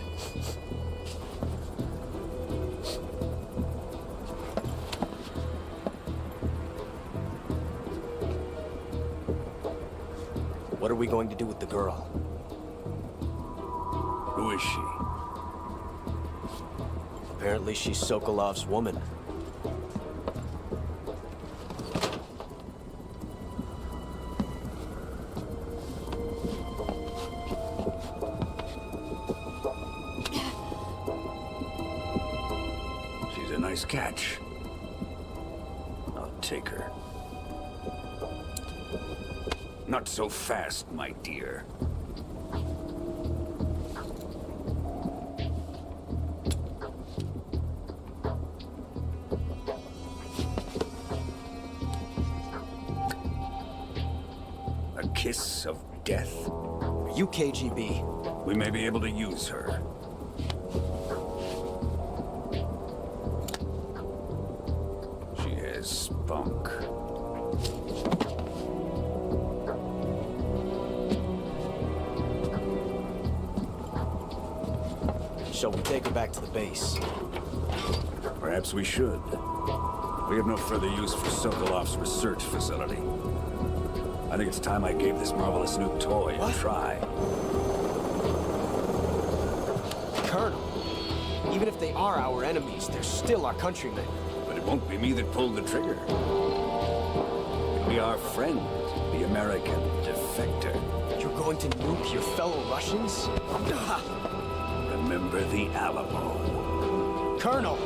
What are we going to do with the girl? Who is she? Apparently she's Sokolov's woman. She's a nice catch. I'll take her. Not so fast, my dear. A kiss of death? Are you KGB? We may be able to use her. She has spunk. Shall we take her back to the base? Perhaps we should. We have no further use for Sokolov's research facility. I think it's time I gave this marvelous new toy a try. Colonel, even if they are our enemies, they're still our countrymen. But it won't be me that pulled the trigger. It'll be our friend, the American defector. You're going to nuke your fellow Russians? Remember the Alamo. Colonel!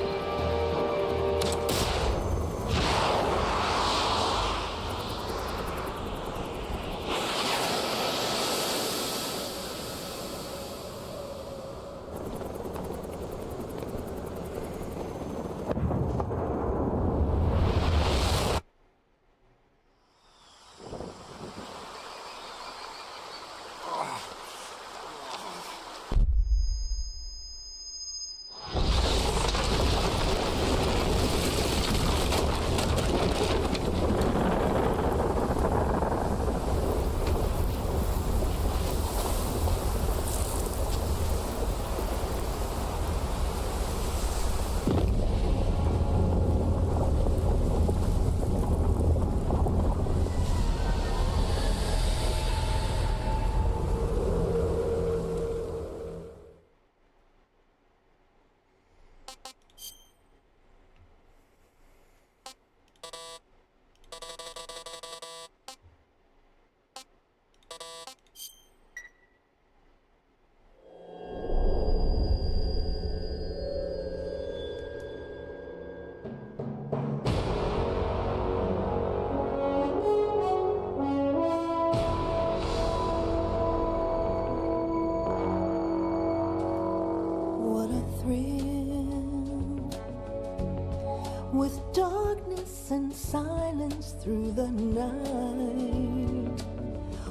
With darkness and silence through the night.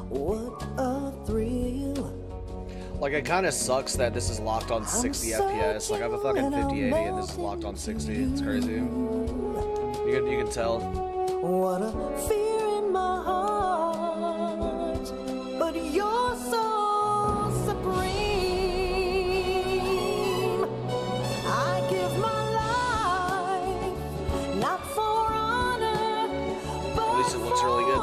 What a thrill. Like, it kind of sucks that this is locked on 60 FPS. Like, I have a fucking 5080 and this is locked on 60. It's crazy. You can tell. What a fear in my heart, but you're so supreme. I give my life, not for honor, but at least it looks really good.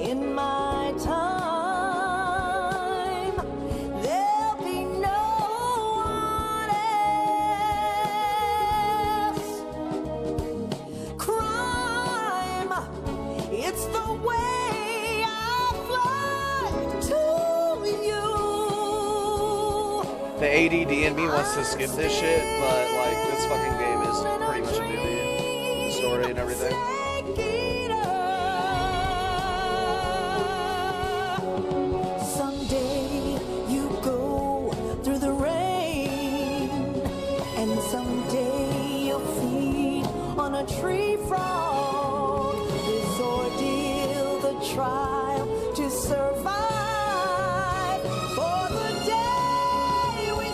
In my time, there'll be no one else. Crime, it's the way I fly to you. The ADD in me wants to skip this shit, but like this fucking game is pretty much a movie. The story and everything. Someday you go through the rain, and someday you'll feed on a tree frog. This ordeal, the trial to survive, for the day we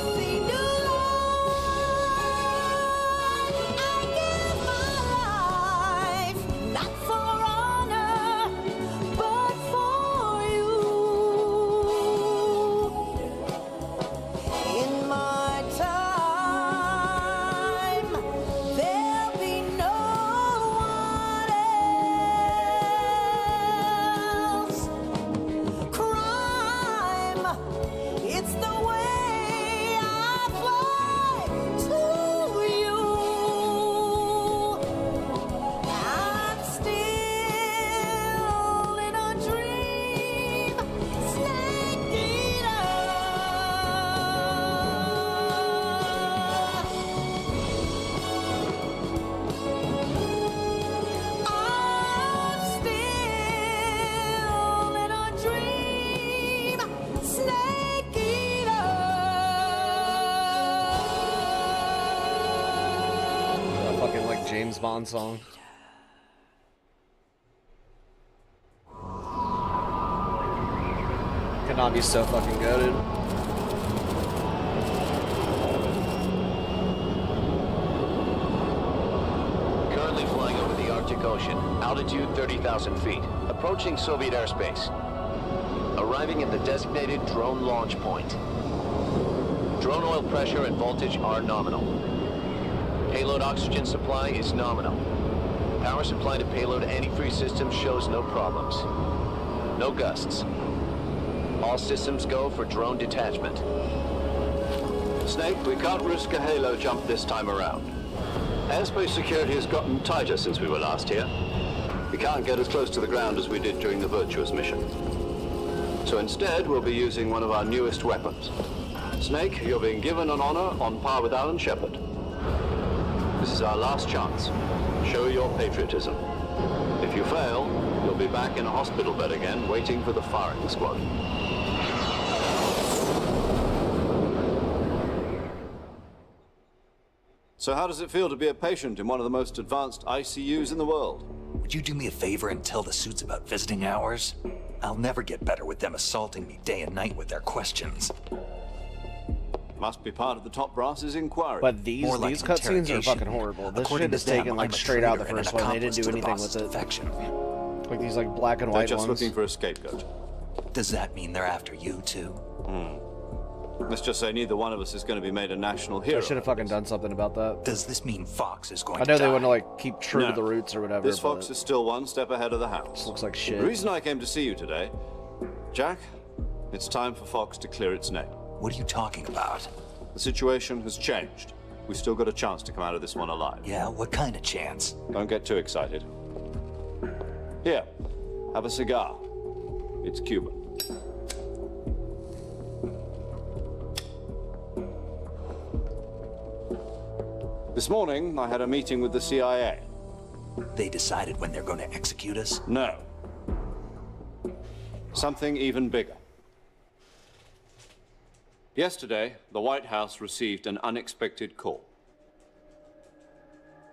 James Bond song. Konami's so fucking goated. Currently flying over the Arctic Ocean, altitude 30,000 feet, approaching Soviet airspace. Arriving at the designated drone launch point. Drone oil pressure and voltage are nominal. Payload oxygen supply is nominal. Power supply to payload antifreeze system shows no problems. No gusts. All systems go for drone detachment. Snake, we can't risk a halo jump this time around. Airspace security has gotten tighter since we were last here. We can't get as close to the ground as we did during the Virtuous mission. So instead, we'll be using one of our newest weapons. Snake, you're being given an honor on par with Alan Shepard. This is our last chance. Show your patriotism. If you fail, you'll be back in a hospital bed again, waiting for the firing squad. So how does it feel to be a patient in one of the most advanced ICUs in the world? Would you do me a favor and tell the suits about visiting hours? I'll never get better with them assaulting me day and night with their questions. Must be part of the top brass's inquiry. But these cutscenes are fucking horrible. This shit is taken like straight out the first one. They didn't do anything with it. Like these like black and white ones. They're just looking for a scapegoat. Does that mean they're after you too? Let's just say neither one of us is going to be made a national hero. I should have fucking done something about that. Does this mean Fox is going I to know die? they wouldn't like keep true to the roots or whatever. This Fox is still one step ahead of the house. Looks like shit. The reason I came to see you today, Jack, it's time for Fox to clear its name. What are you talking about? The situation has changed. We've still got a chance to come out of this one alive. Yeah, what kind of chance? Don't get too excited. Here, have a cigar. It's Cuban. This morning, I had a meeting with the CIA. They decided when they're going to execute us? No. Something even bigger. Yesterday, the White House received an unexpected call.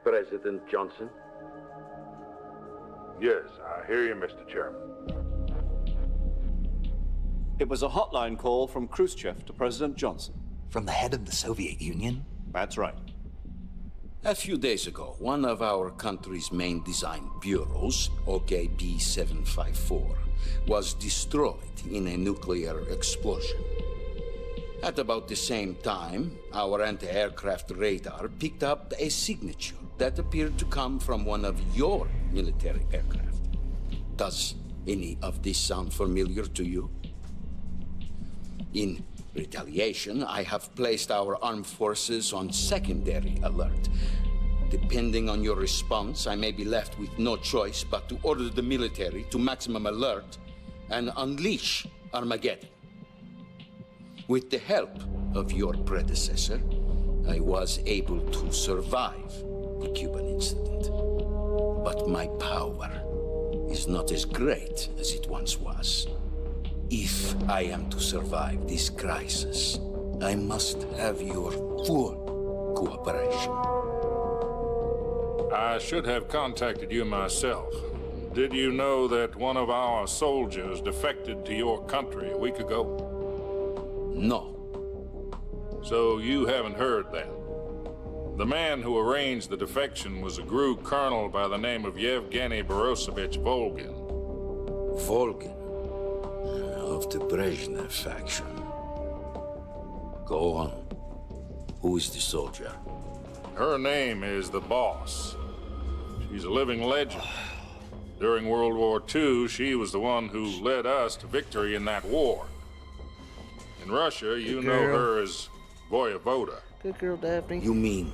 President Johnson? Yes, I hear you, Mr. Chairman. It was a hotline call from Khrushchev to President Johnson. From the head of the Soviet Union? That's right. A few days ago, one of our country's main design bureaus, OKB 754, was destroyed in a nuclear explosion. At about the same time, our anti-aircraft radar picked up a signature that appeared to come from one of your military aircraft. Does any of this sound familiar to you? In retaliation, I have placed our armed forces on secondary alert. Depending on your response, I may be left with no choice but to order the military to maximum alert and unleash Armageddon. With the help of your predecessor, I was able to survive the Cuban incident. But my power is not as great as it once was. If I am to survive this crisis, I must have your full cooperation. I should have contacted you myself. Did you know that one of our soldiers defected to your country a week ago? No. So you haven't heard that. The man who arranged the defection was a GRU colonel by the name of Yevgeny Borosovich Volgin. Volgin? Of the Brezhnev faction. Go on. Who is the soldier? Her name is the Boss. She's a living legend. During World War II, she was the one who led us to victory in that war. In Russia, you know her as Voyevoda. Good girl, Daphne. You mean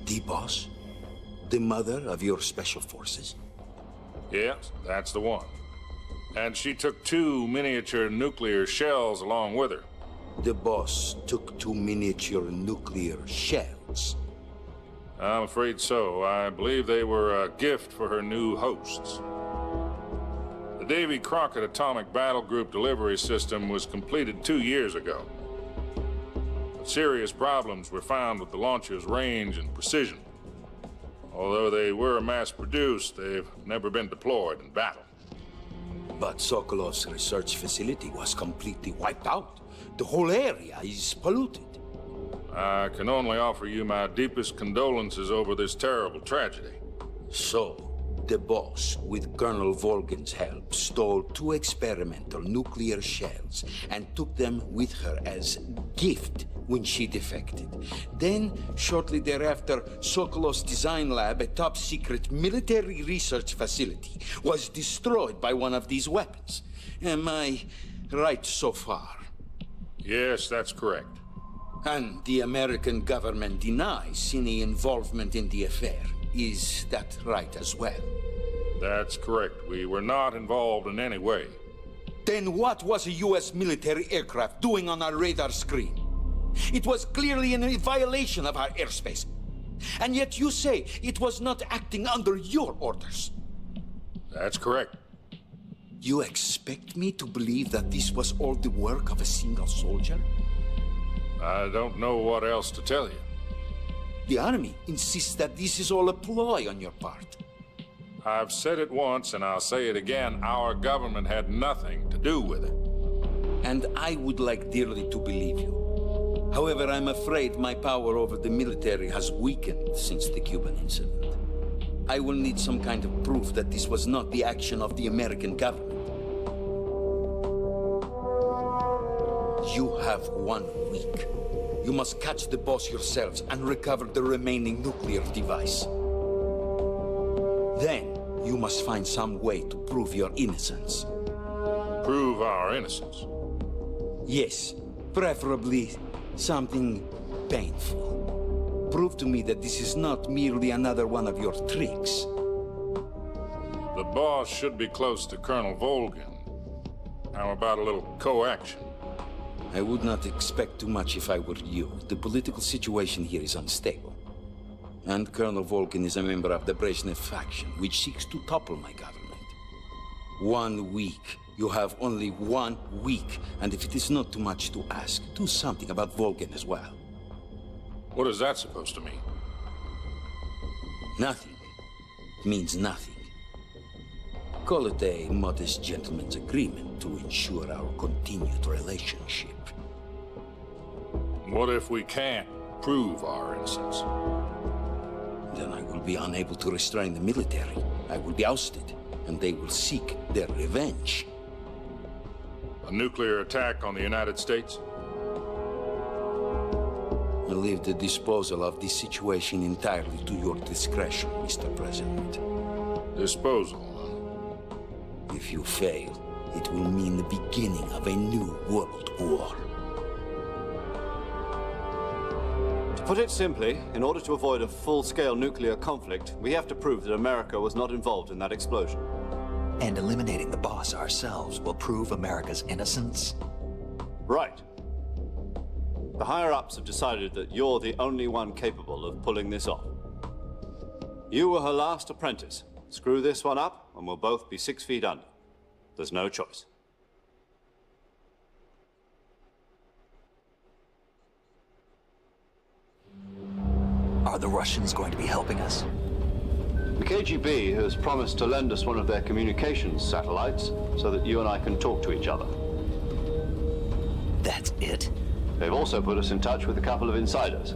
the Boss? The mother of your special forces? Yes, that's the one. And she took 2 miniature nuclear shells along with her. The Boss took 2 miniature nuclear shells? I'm afraid so. I believe they were a gift for her new hosts. The Davy Crockett Atomic Battle Group delivery system was completed 2 years ago. But serious problems were found with the launcher's range and precision. Although they were mass-produced, they've never been deployed in battle. But Sokolov's research facility was completely wiped out. The whole area is polluted. I can only offer you my deepest condolences over this terrible tragedy. So, the boss, with Colonel Volgin's help, stole 2 experimental nuclear shells and took them with her as gift when she defected. Then, shortly thereafter, Sokolov's design lab, a top-secret military research facility, was destroyed by one of these weapons. Am I right so far? Yes, that's correct. And the American government denies any involvement in the affair. Is that right as well? That's correct. We were not involved in any way. Then what was a U.S. military aircraft doing on our radar screen? It was clearly in violation of our airspace. And yet you say it was not acting under your orders. That's correct. You expect me to believe that this was all the work of a single soldier? I don't know what else to tell you. The Army insists that this is all a ploy on your part. I've said it once, and I'll say it again. Our government had nothing to do with it. And I would like dearly to believe you. However, I'm afraid my power over the military has weakened since the Cuban incident. I will need some kind of proof that this was not the action of the American government. You have 1 week. You must catch the boss yourselves and recover the remaining nuclear device. Then, you must find some way to prove your innocence. Prove our innocence? Yes, preferably something painful. Prove to me that this is not merely another one of your tricks. The boss should be close to Colonel Volgin. How about a little co-action? I would not expect too much if I were you. The political situation here is unstable. And Colonel Volgin is a member of the Brezhnev faction, which seeks to topple my government. 1 week. You have only 1 week. And if it is not too much to ask, do something about Volgin as well. What is that supposed to mean? Nothing. It means nothing. Call it a modest gentleman's agreement to ensure our continued relationship. What if we can't prove our innocence? Then I will be unable to restrain the military. I will be ousted, and they will seek their revenge. A nuclear attack on the United States? I leave the disposal of this situation entirely to your discretion, Mr. President. Disposal? If you fail, it will mean the beginning of a new world war. To put it simply, in order to avoid a full-scale nuclear conflict, we have to prove that America was not involved in that explosion. And eliminating the boss ourselves will prove America's innocence? Right. The higher-ups have decided that you're the only one capable of pulling this off. You were her last apprentice. Screw this one up, and we'll both be 6 feet under. There's no choice. Are the Russians going to be helping us? The KGB has promised to lend us one of their communications satellites so that you and I can talk to each other. That's it? They've also put us in touch with a couple of insiders.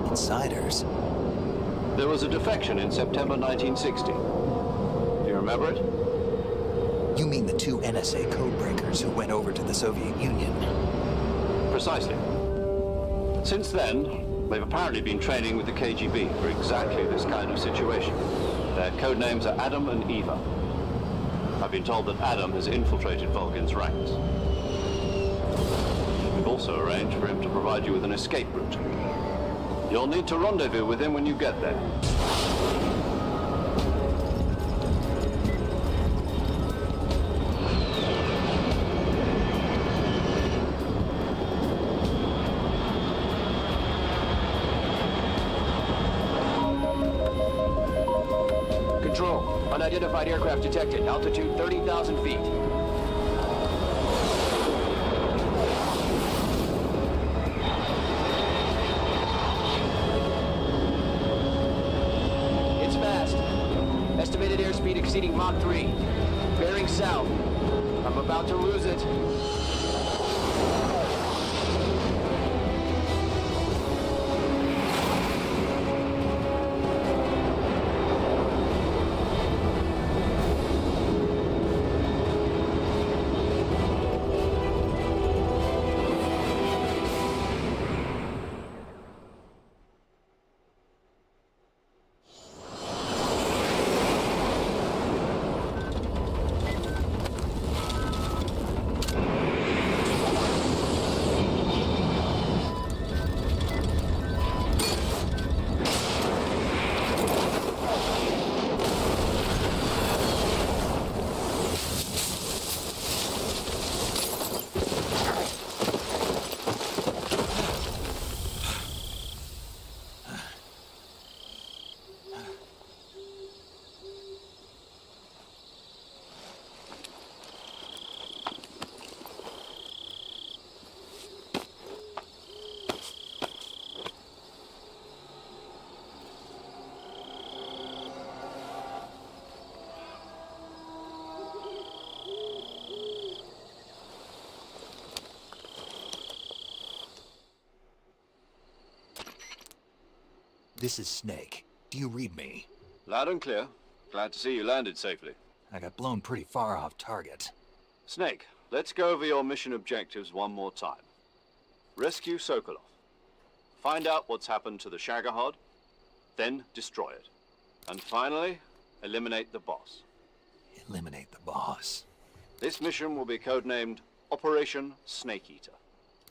Insiders? There was a defection in September 1960. Do you remember it? You mean the 2 NSA codebreakers who went over to the Soviet Union? Precisely. Since then, they've apparently been training with the KGB for exactly this kind of situation. Their code names are Adam and Eva. I've been told that Adam has infiltrated Volgin's ranks. We've also arranged for him to provide you with an escape route. You'll need to rendezvous with him when you get there. Control, unidentified aircraft detected. Altitude 30,000 feet. It's exceeding Mach 3. Bearing south. I'm about to lose it. This is Snake. Do you read me? Loud and clear. Glad to see you landed safely. I got blown pretty far off target. Snake, let's go over your mission objectives one more time. Rescue Sokolov. Find out what's happened to the Shagohod, then destroy it. And finally, eliminate the boss. Eliminate the boss? This mission will be codenamed Operation Snake Eater.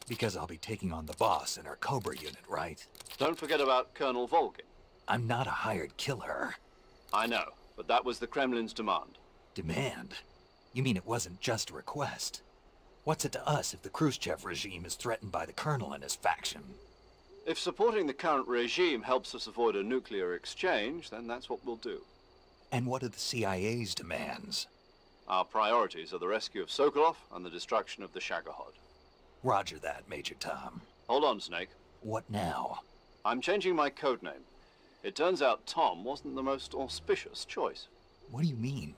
Because I'll be taking on the boss in our Cobra unit, right? Don't forget about Colonel Volgin. I'm not a hired killer. I know, but that was the Kremlin's demand. Demand? You mean it wasn't just a request? What's it to us if the Khrushchev regime is threatened by the Colonel and his faction? If supporting the current regime helps us avoid a nuclear exchange, then that's what we'll do. And what are the CIA's demands? Our priorities are the rescue of Sokolov and the destruction of the Shagohod. Roger that, Major Tom. Hold on, Snake. What now? I'm changing my codename. It turns out Tom wasn't the most auspicious choice. What do you mean?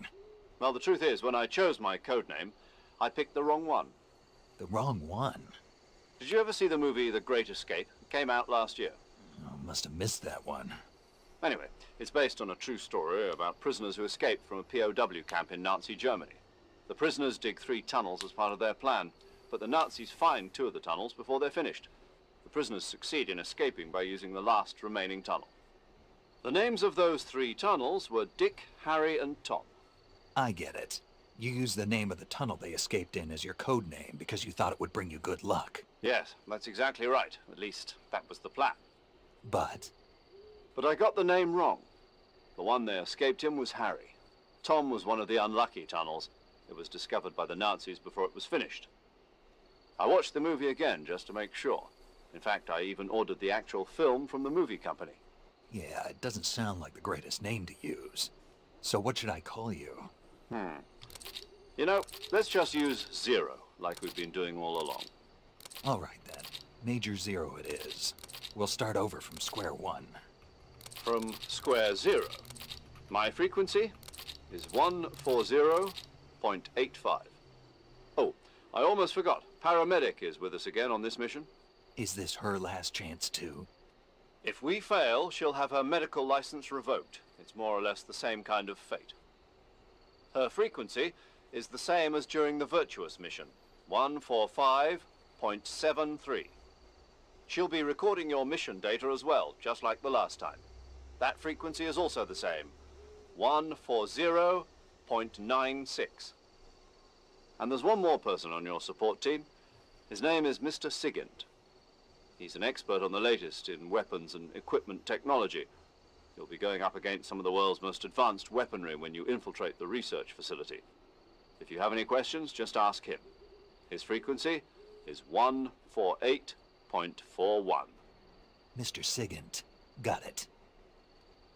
Well, the truth is, when I chose my codename, I picked the wrong one. The wrong one? Did you ever see the movie The Great Escape? It came out last year. Oh, must have missed that one. Anyway, it's based on a true story about prisoners who escaped from a POW camp in Nazi Germany. The prisoners dig 3 tunnels as part of their plan, but the Nazis find 2 of the tunnels before they're finished. The prisoners succeed in escaping by using the last remaining tunnel. The names of those 3 tunnels were Dick, Harry, and Tom. I get it. You used the name of the tunnel they escaped in as your code name because you thought it would bring you good luck. Yes, that's exactly right. At least, that was the plan. But I got the name wrong. The one they escaped in was Harry. Tom was one of the unlucky tunnels. It was discovered by the Nazis before it was finished. I watched the movie again just to make sure. In fact, I even ordered the actual film from the movie company. yeah, it doesn't sound like the greatest name to use. So what should I call you? You know, let's just use Zero, like we've been doing all along. All right then. Major Zero it is. We'll start over from square one. From square 0. My frequency is 140.85. Oh, I almost forgot. Paramedic is with us again on this mission. Is this her last chance too? If we fail, she'll have her medical license revoked. It's more or less the same kind of fate. Her frequency is the same as during the Virtuous mission, 145.73. She'll be recording your mission data as well, just like the last time. That frequency is also the same, 140.96. And there's one more person on your support team. His name is Mr. Sigint. He's an expert on the latest in weapons and equipment technology. You'll be going up against some of the world's most advanced weaponry when you infiltrate the research facility. If you have any questions, just ask him. His frequency is 148.41. Mr. Sigint. Got it.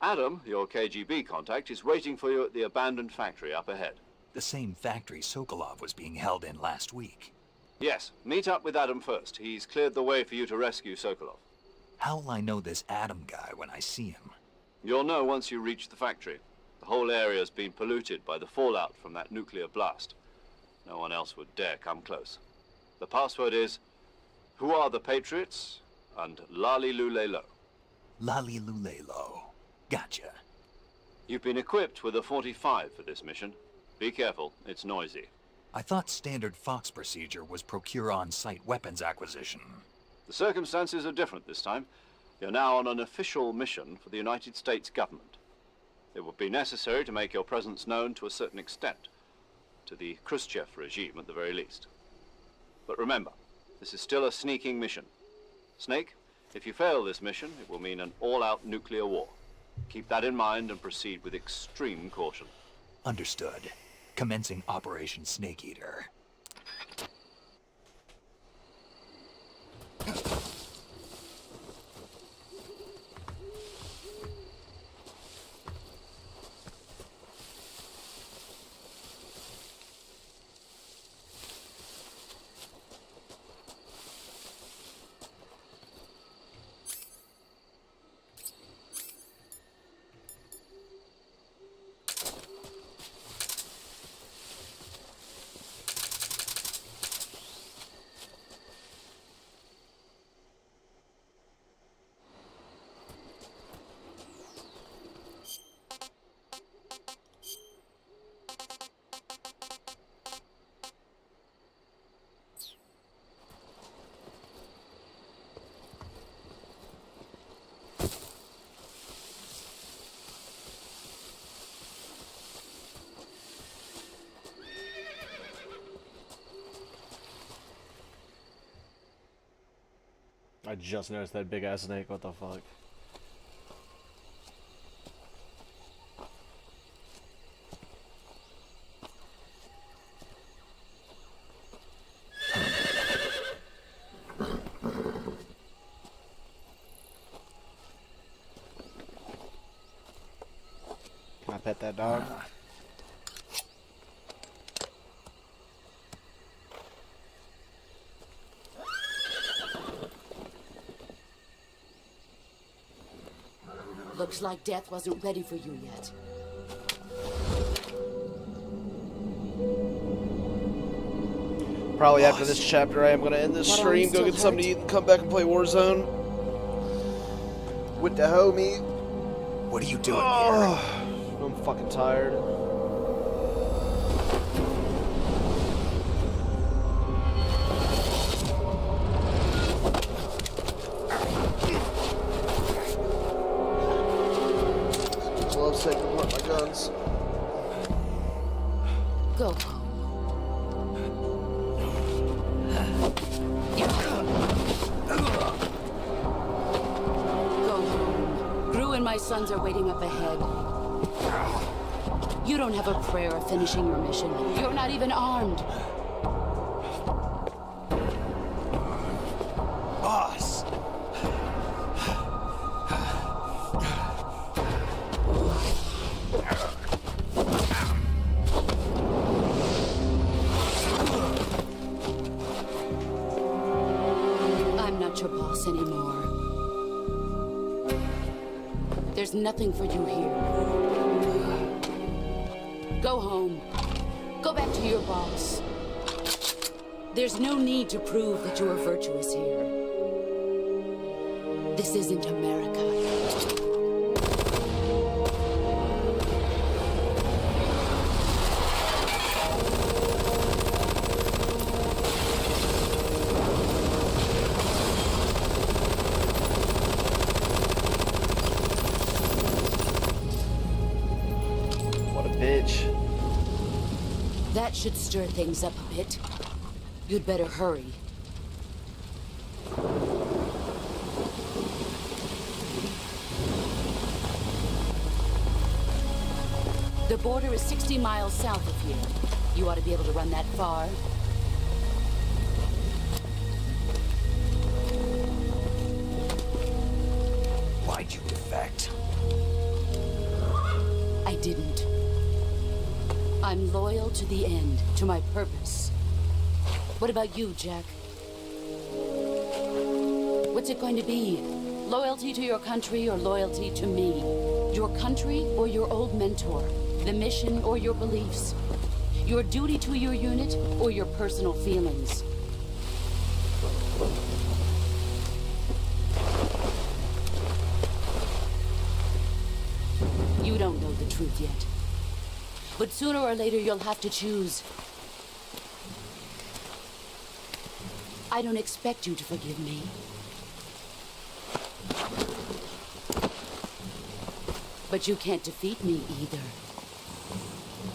Adam, your KGB contact, is waiting for you at the abandoned factory up ahead. The same factory Sokolov was being held in last week. Yes, meet up with Adam first. He's cleared the way for you to rescue Sokolov. How will I know this Adam guy when I see him? You'll know once you reach the factory. The whole area has been polluted by the fallout from that nuclear blast. No one else would dare come close. The password is, "Who are the Patriots?" and Lali Lulelo. Lali Lulelo. Gotcha. You've been equipped with a 45 for this mission. Be careful, it's noisy. I thought standard Fox procedure was procure on-site weapons acquisition. The circumstances are different this time. You're now on an official mission for the United States government. It would be necessary to make your presence known to a certain extent, to the Khrushchev regime at the very least. But remember, this is still a sneaking mission. Snake, if you fail this mission, it will mean an all-out nuclear war. Keep that in mind and proceed with extreme caution. Understood. Commencing Operation Snake Eater. I just noticed that big ass snake. What the fuck? Can I pet that dog? Looks like death wasn't ready for you yet. Probably after this chapter, I am going to end this stream, go get something to eat, and come back and play Warzone with the homie. What are you doing here? I'm fucking tired. My guns. Go. Go home. Gru and my sons are waiting up ahead. You don't have a prayer of finishing your mission. You're not even armed. Boss! Your boss anymore. There's nothing for you here. Go home. Go back to your boss. There's no need to prove that you are virtuous here. This isn't America. That should stir things up a bit. You'd better hurry. The border is 60 miles south of here. You ought to be able to run that far. Why'd you defect? I didn't. I'm loyal to the end, to my purpose. What about you, Jack? What's it going to be? Loyalty to your country or loyalty to me? Your country or your old mentor? The mission or your beliefs? Your duty to your unit or your personal feelings? You don't know the truth yet. But sooner or later you'll have to choose. I don't expect you to forgive me. But you can't defeat me either.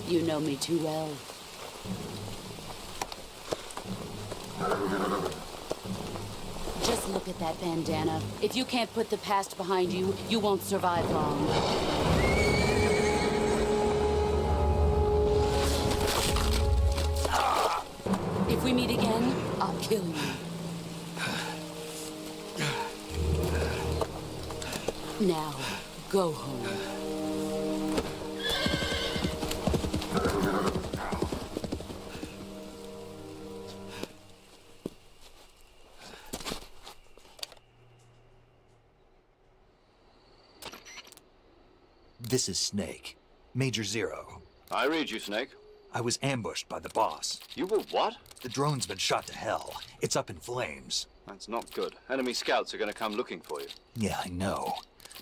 You know me too well. Just look at that bandana. If you can't put the past behind you, you won't survive long. If we meet again, I'll kill you. Now, go home. This is Snake. Major Zero. I read you, Snake. I was ambushed by the boss. You were what? The drone's been shot to hell. It's up in flames. That's not good. Enemy scouts are going to come looking for you. Yeah, I know.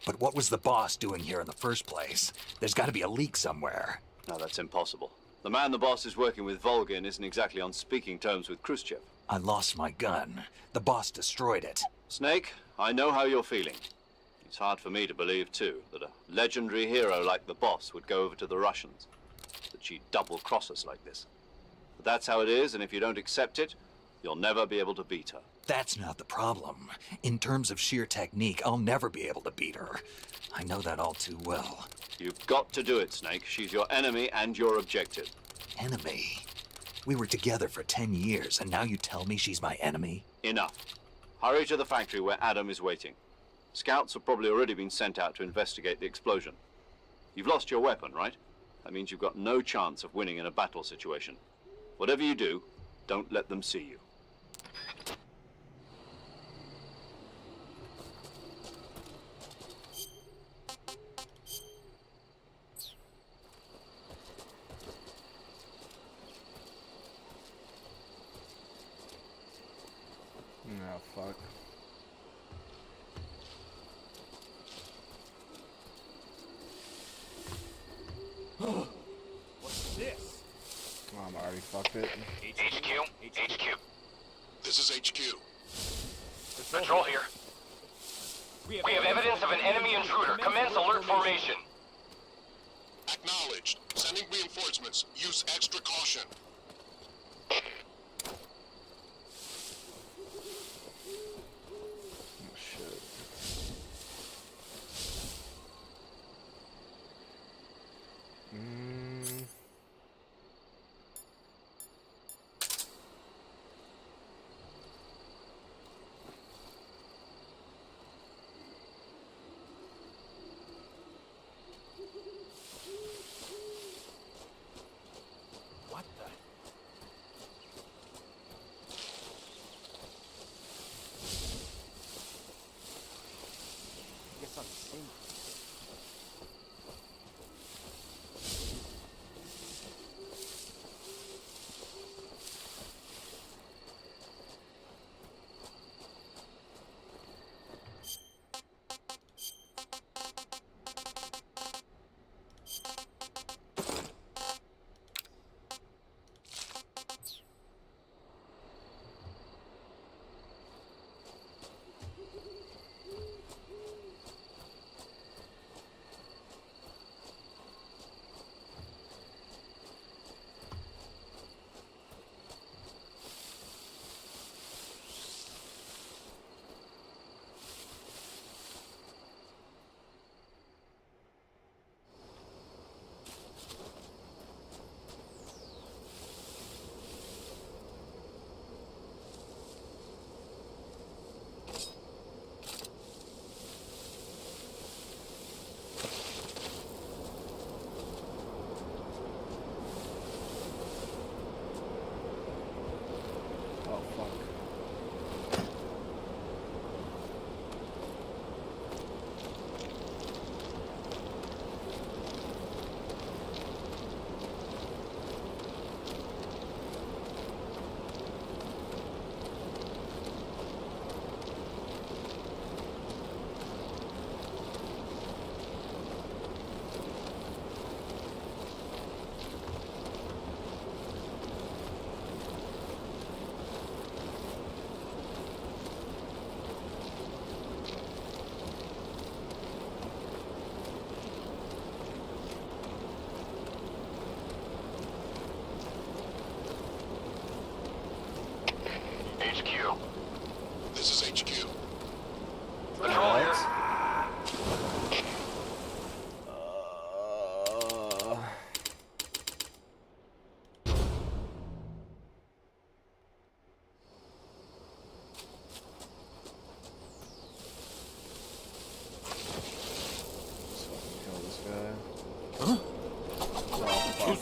But what was the boss doing here in the first place? There's got to be a leak somewhere. No, that's impossible. The man the boss is working with, Volgin, isn't exactly on speaking terms with Khrushchev. I lost my gun. The boss destroyed it. Snake, I know how you're feeling. It's hard for me to believe, too, that a legendary hero like the boss would go over to the Russians. That she'd double-cross us like this. But that's how it is, and if you don't accept it, you'll never be able to beat her. That's not the problem. In terms of sheer technique, I'll never be able to beat her. I know that all too well. You've got to do it, Snake. She's your enemy and your objective. Enemy? We were together for 10 years, and now you tell me she's my enemy? Enough. Hurry to the factory where Adam is waiting. Scouts have probably already been sent out to investigate the explosion. You've lost your weapon, right? That means you've got no chance of winning in a battle situation. Whatever you do, don't let them see you. Oh, fuck. What's this? I'm already fucked it. HQ. This is HQ. Patrol here. We have evidence of an enemy intruder. Commence alert formation. Acknowledged. Sending reinforcements. Use extra caution. Oh, shit. What the? Guess I'm safe.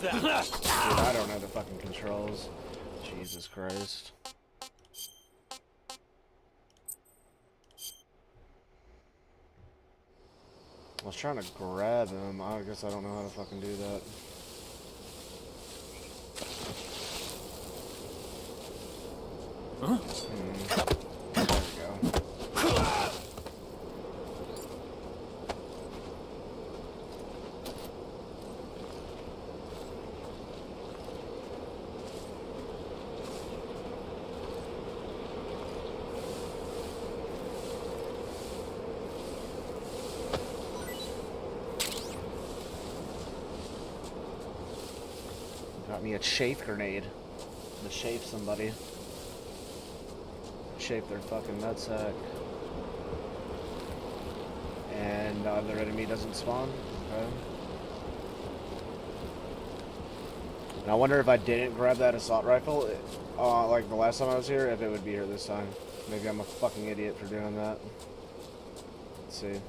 that? Dude, I don't know the fucking controls. Jesus Christ. I was trying to grab him. I guess I don't know how to fucking do that. Huh? There we go. Got me a chafe grenade. To chafe somebody. Shape their fucking nutsack. And their enemy doesn't spawn. Okay. And I wonder if I didn't grab that assault rifle, like the last time I was here, if it would be here this time. Maybe I'm a fucking idiot for doing that. Let's see.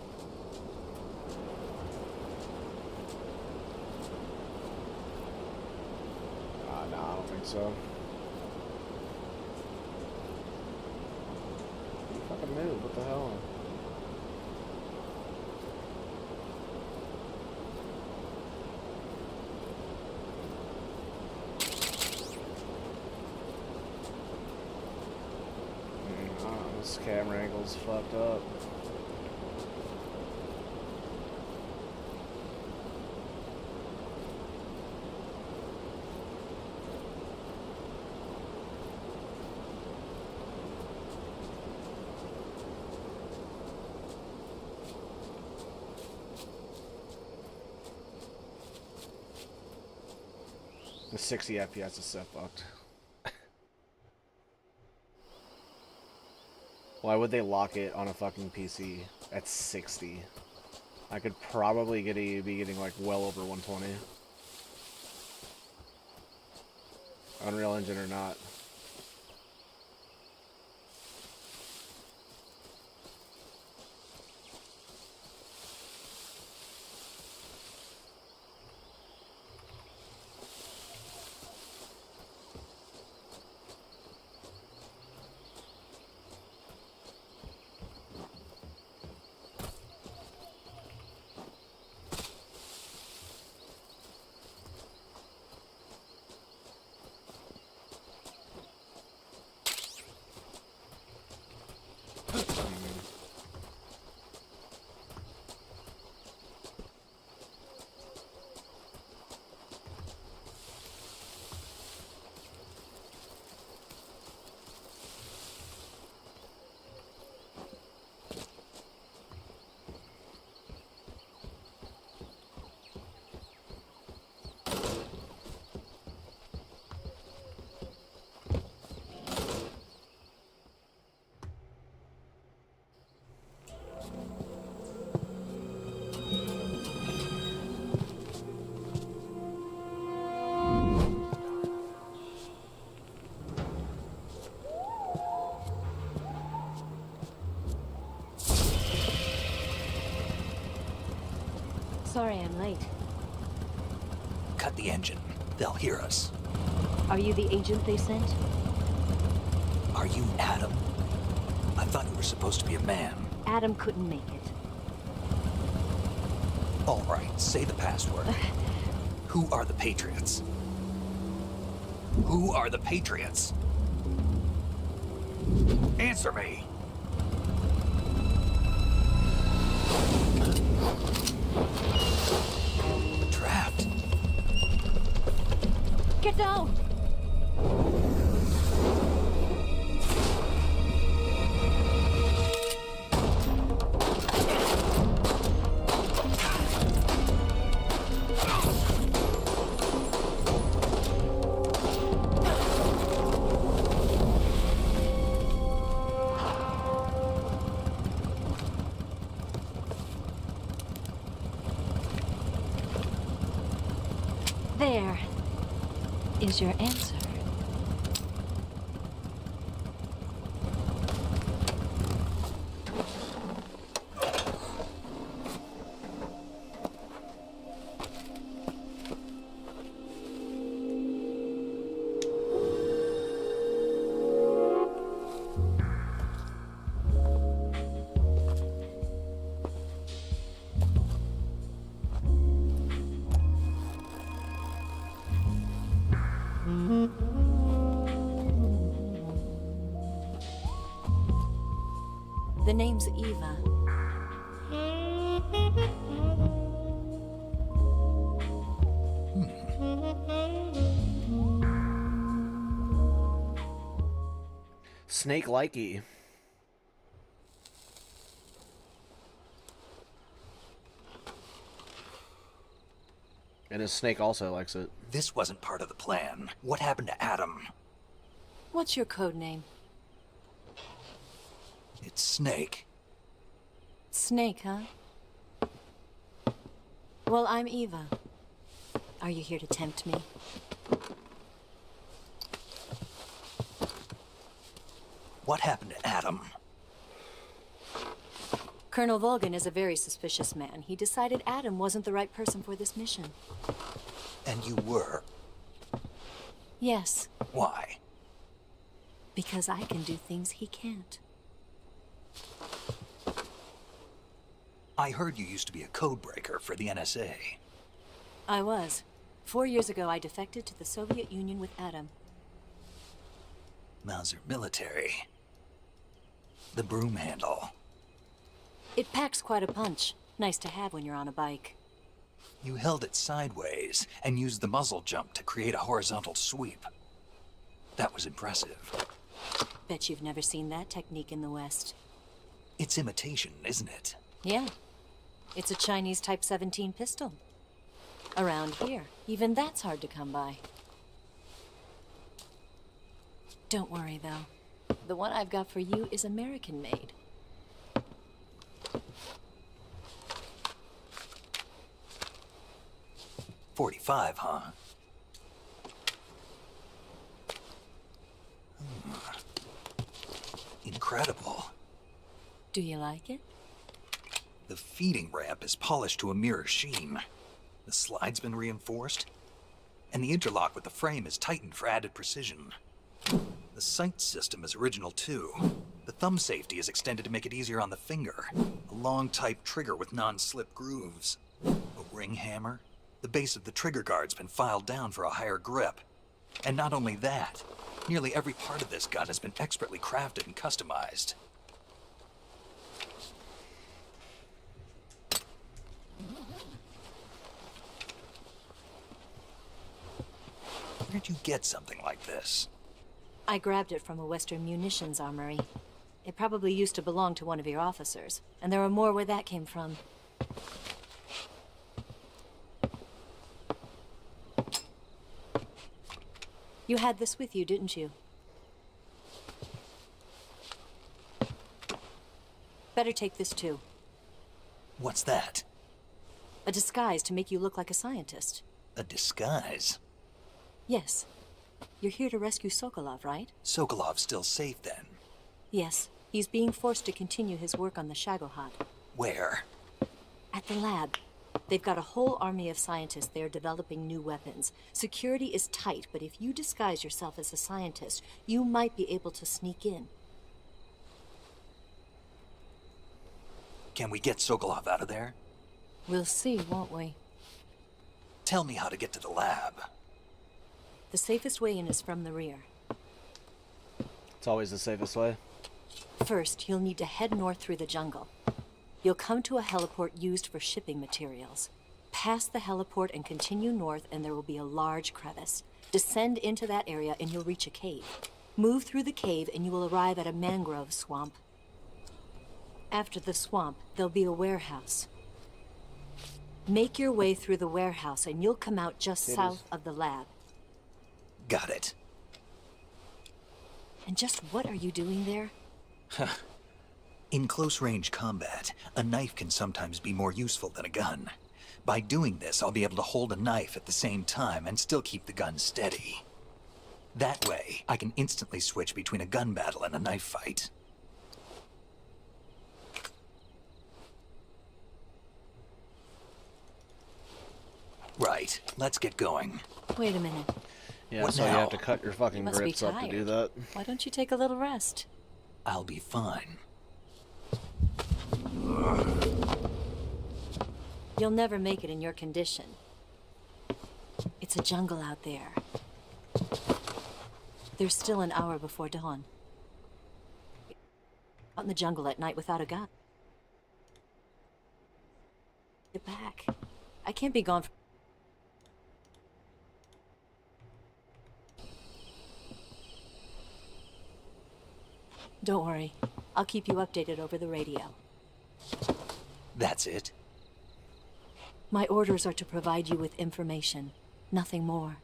No, I don't think so. Fucking move, what the hell? This camera angle's fucked up. The 60 FPS is so fucked. Why would they lock it on a fucking PC at 60? I could probably be getting like well over 120. Unreal Engine or not. Sorry I'm late. Cut the engine. They'll hear us. Are you the agent they sent? Are you Adam? I thought you were supposed to be a man. Adam couldn't make it. All right, say the password. Who are the Patriots? Who are the Patriots? Answer me! Trapped. Get down! There is your answer. The name's Eva. Snake likey. And his snake also likes it. This wasn't part of the plan. What happened to Adam? What's your code name? It's Snake. Snake, huh? Well, I'm Eva. Are you here to tempt me? What happened to Adam? Colonel Volgin is a very suspicious man. He decided Adam wasn't the right person for this mission. And you were? Yes, Why? because I can do things he can't. I heard you used to be a code breaker for the NSA. I was. 4 years ago, I defected to the Soviet Union with Adam. Mauser military. The broom handle. It packs quite a punch. Nice to have when you're on a bike. You held it sideways and used the muzzle jump to create a horizontal sweep. That was impressive. Bet you've never seen that technique in the West. It's imitation, isn't it? Yeah. It's a Chinese Type 17 pistol. Around here, even that's hard to come by. Don't worry, though. The one I've got for you is American-made. .45, huh? Incredible. Do you like it? The feeding ramp is polished to a mirror sheen. The slide's been reinforced, and the interlock with the frame is tightened for added precision. The sight system is original too. The thumb safety is extended to make it easier on the finger. A long type trigger with non-slip grooves. A ring hammer. The base of the trigger guard's been filed down for a higher grip. And not only that, nearly every part of this gun has been expertly crafted and customized. Where'd you get something like this? I grabbed it from a Western munitions armory. It probably used to belong to one of your officers, and there are more where that came from. You had this with you, didn't you? Better take this too. What's that? A disguise to make you look like a scientist. A disguise? Yes. You're here to rescue Sokolov, right? Sokolov's still safe then? Yes. He's being forced to continue his work on the Shagohod. Where? At the lab. They've got a whole army of scientists there developing new weapons. Security is tight, but if you disguise yourself as a scientist, you might be able to sneak in. Can we get Sokolov out of there? We'll see, won't we? Tell me how to get to the lab. The safest way in is from the rear. It's always the safest way. First, you'll need to head north through the jungle. You'll come to a heliport used for shipping materials. Pass the heliport and continue north, and there will be a large crevice. Descend into that area and you'll reach a cave. Move through the cave and you will arrive at a mangrove swamp. After the swamp, there'll be a warehouse. Make your way through the warehouse and you'll come out just south of the lab. Got it. And just what are you doing there? In close-range combat, a knife can sometimes be more useful than a gun. By doing this, I'll be able to hold a knife at the same time and still keep the gun steady. That way, I can instantly switch between a gun battle and a knife fight. Right, let's get going. Wait a minute. Yeah, What so you now? have to cut your fucking You must be grips up to do tired. that. Why don't you take a little rest? I'll be fine. You'll never make it in your condition. It's a jungle out there. There's still an hour before dawn. in the jungle at night without a gun. Get back. I can't be gone for... Don't worry. I'll keep you updated over the radio. That's it? My orders are to provide you with information, nothing more.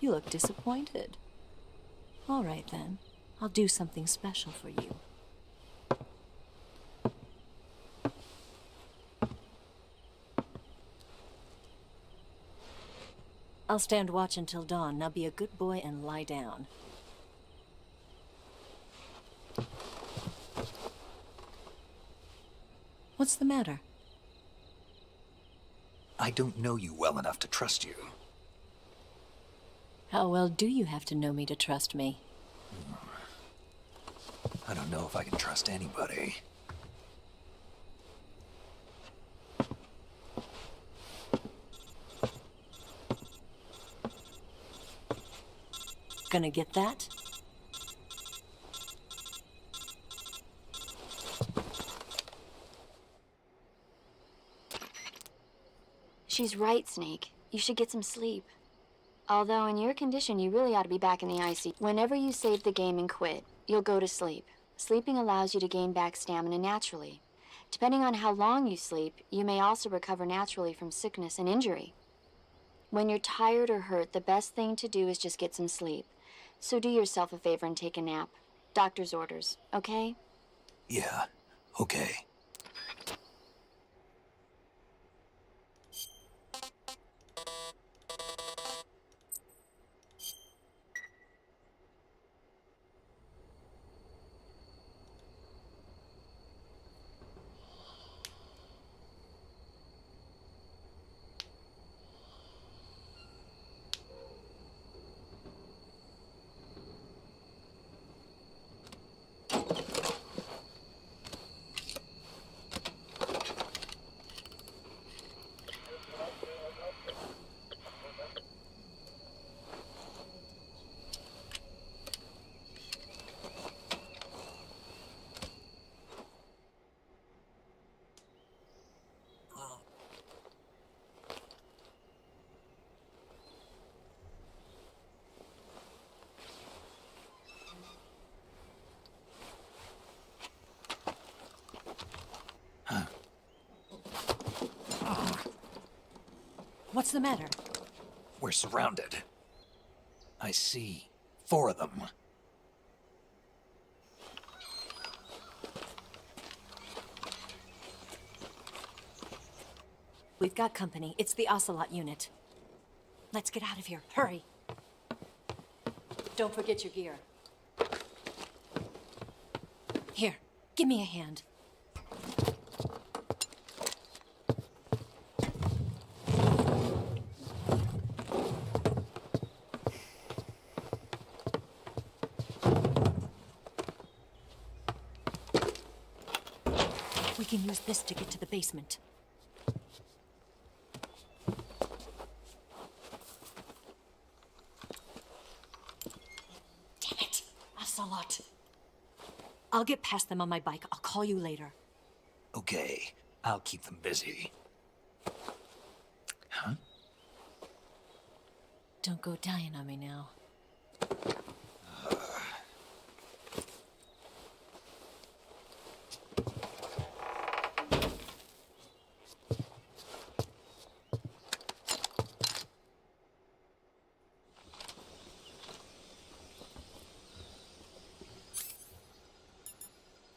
You look disappointed. All right, then. I'll do something special for you. I'll stand watch until dawn. Now be a good boy and lie down. What's the matter? I don't know you well enough to trust you. How well do you have to know me to trust me? I don't know if I can trust anybody. Gonna get that? She's right, Snake. You should get some sleep. Although in your condition, you really ought to be back in the IC. Whenever you save the game and quit, you'll go to sleep. Sleeping allows you to gain back stamina naturally. Depending on how long you sleep, you may also recover naturally from sickness and injury. When you're tired or hurt, the best thing to do is just get some sleep. So do yourself a favor and take a nap. Doctor's orders, okay? Yeah, okay. What's the matter? We're surrounded. I see 4 of them. We've got company. It's the Ocelot unit. Let's get out of here. Hurry. Don't forget your gear. Here, give me a hand. We can use this to get to the basement. Damn it! Ocelot. I'll get past them on my bike. I'll call you later. Okay, I'll keep them busy. Huh? Don't go dying on me now.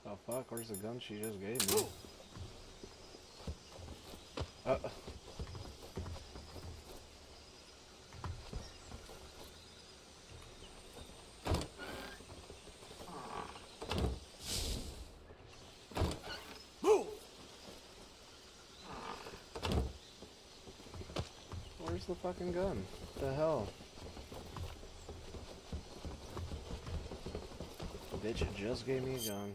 Oh fuck, where's the gun she just gave me? Move! Where's the fucking gun? What the hell? The bitch just gave me a gun.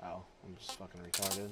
Oh, I'm just fucking retarded.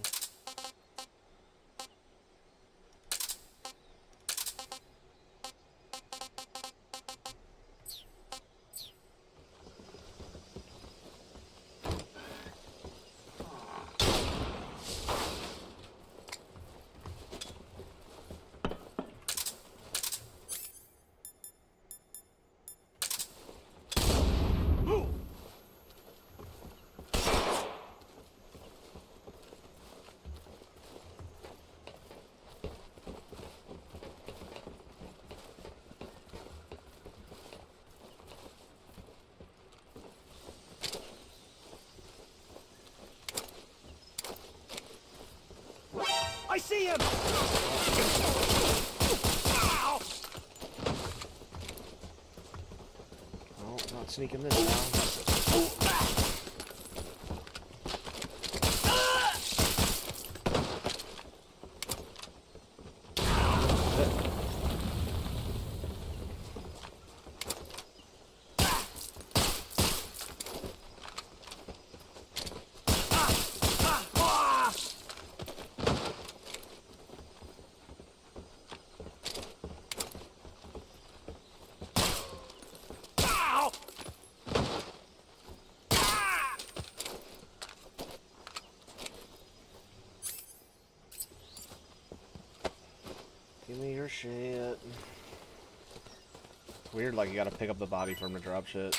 see him! Oh, not sneaking this now. Give me your shit. Weird, like you gotta pick up the body for him to drop shit.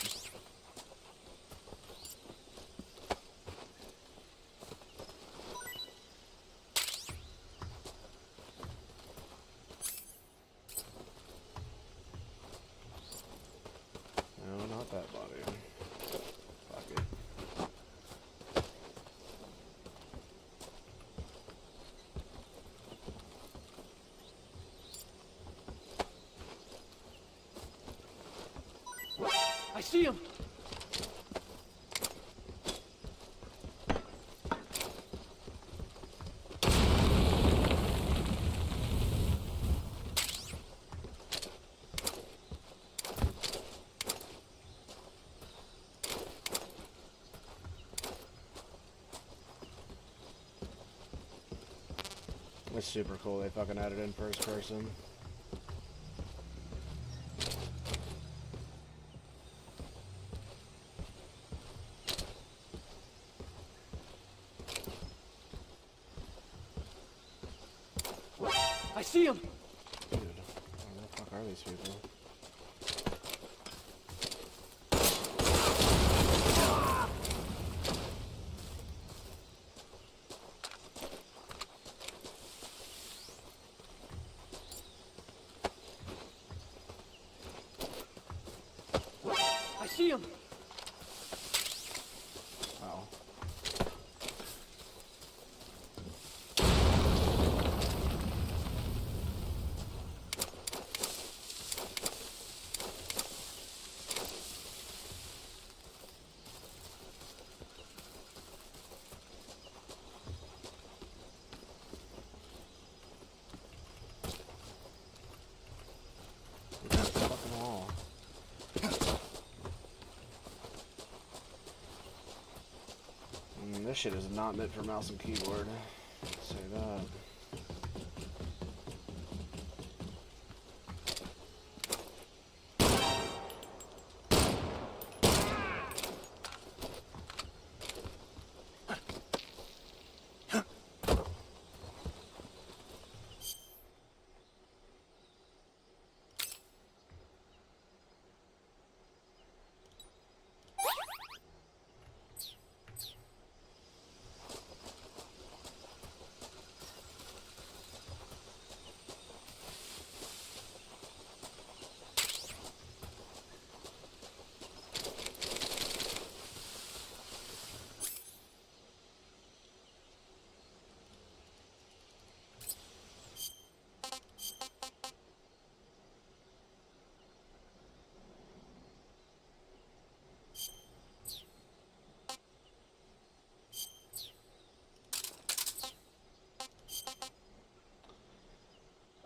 No, not that body. Fuck it. I see him! It's super cool they fucking added in first person. I see him! Dude, where the fuck are these people? I see him! Oh. Fucking wall. This shit is not meant for mouse and keyboard. I'll say that.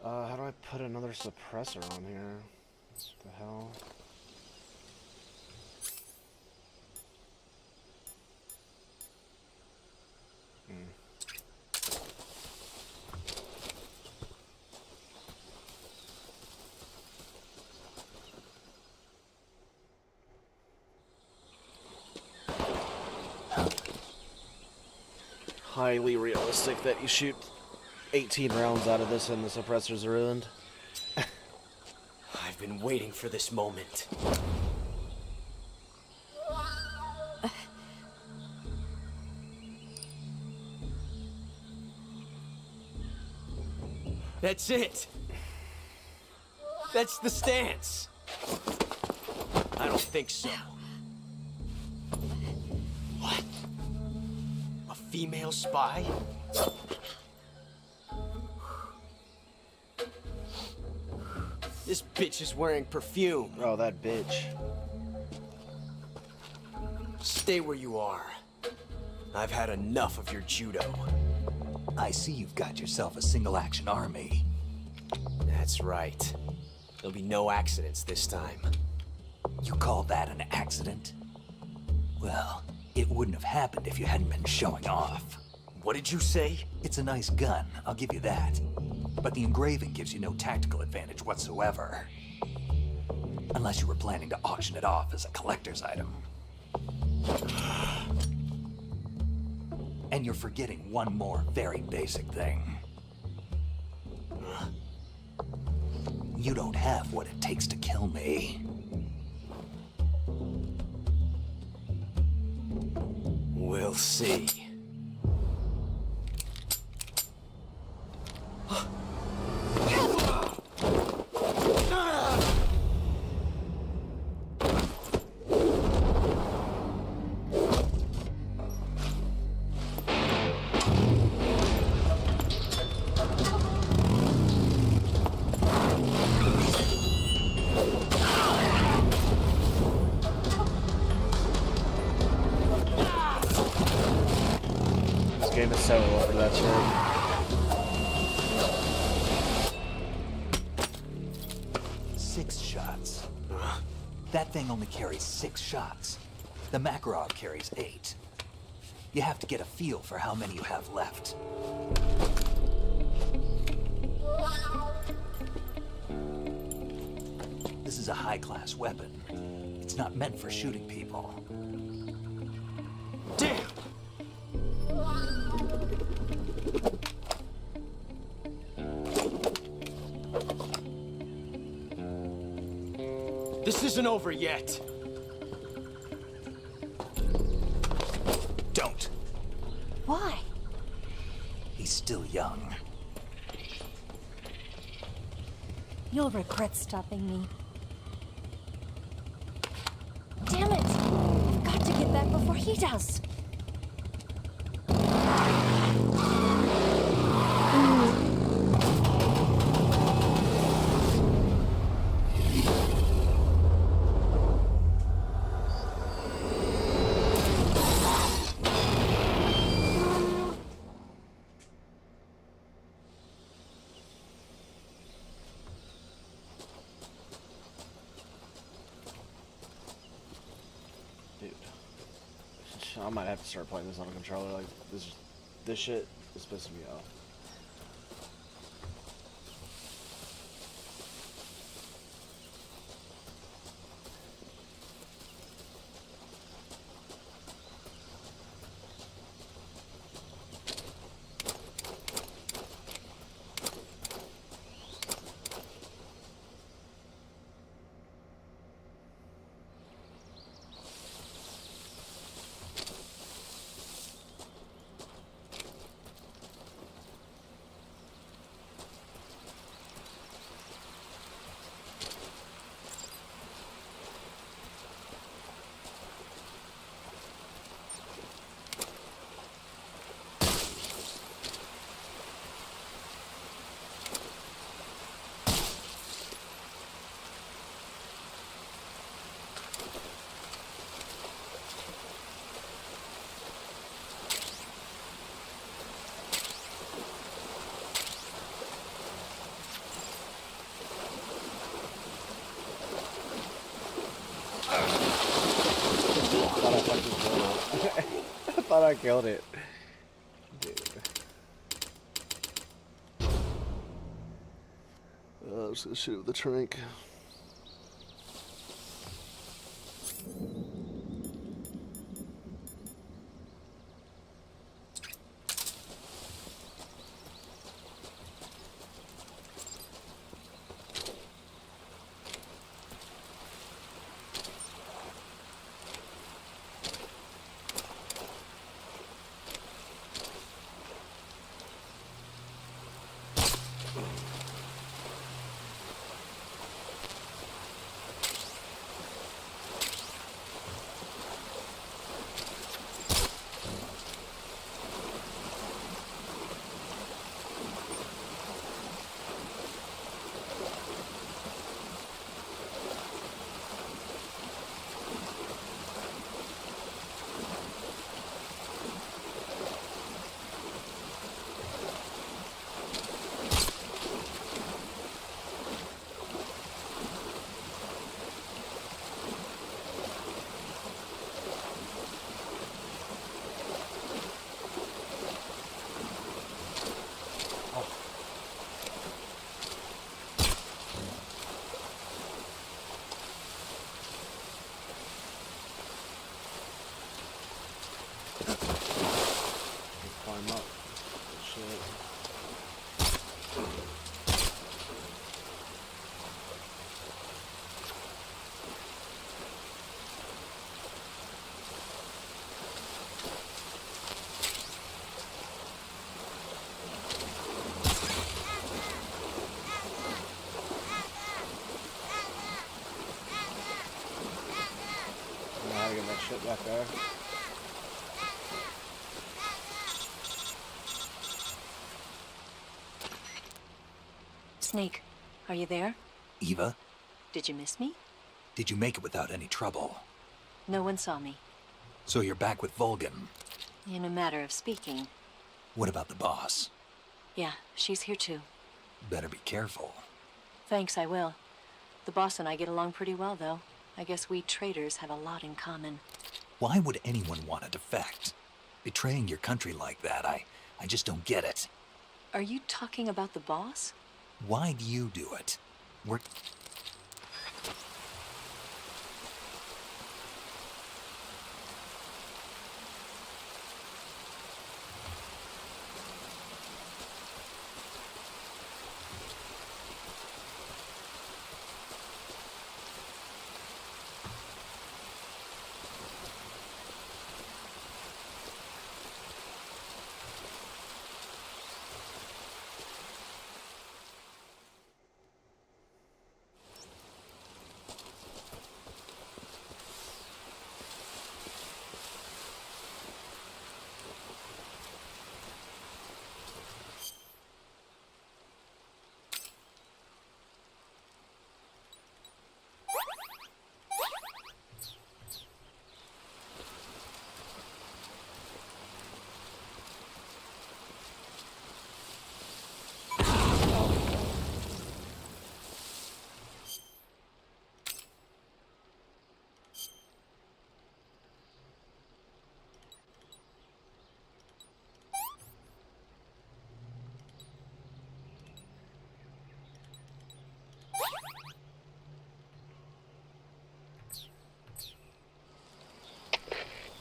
How do I put another suppressor on here? What the hell? Highly realistic that you shoot 18 rounds out of this and the suppressor's ruined. I've been waiting for this moment. That's it. That's the stance. I don't think so. What? A female spy? This bitch is wearing perfume. Oh, that bitch. Stay where you are. I've had enough of your judo. I see you've got yourself a single-action army. That's right. There'll be no accidents this time. You call that an accident? Well, it wouldn't have happened if you hadn't been showing off. What did you say? It's a nice gun, I'll give you that. But the engraving gives you no tactical advantage whatsoever. Unless you were planning to auction it off as a collector's item. And you're forgetting one more very basic thing. You don't have what it takes to kill me. We'll see. Game is so over, that's right. Six shots. That thing only carries 6 shots. The Makarov carries 8. You have to get a feel for how many you have left. This is a high-class weapon. It's not meant for shooting people. Damn! This isn't over yet. Don't. Why? He's still young. You'll regret stopping me. Damn it! I've got to get back before he does. I might have to start playing this on a controller. Like this shit is pissing me off. I thought I killed it. Dude. I'm just gonna shoot with the trank. Okay. Sneak, are you there? Eva, Did you miss me? did you make it without any trouble? No one saw me. So you're back with Vulcan. In a matter of speaking. What about the boss? Yeah, she's here too. Better be careful. Thanks, I will. The boss and I get along pretty well, though. I guess we traitors have a lot in common. Why would anyone want to defect? Betraying your country like that, I just don't get it. Are you talking about the boss? Why do you do it? We're...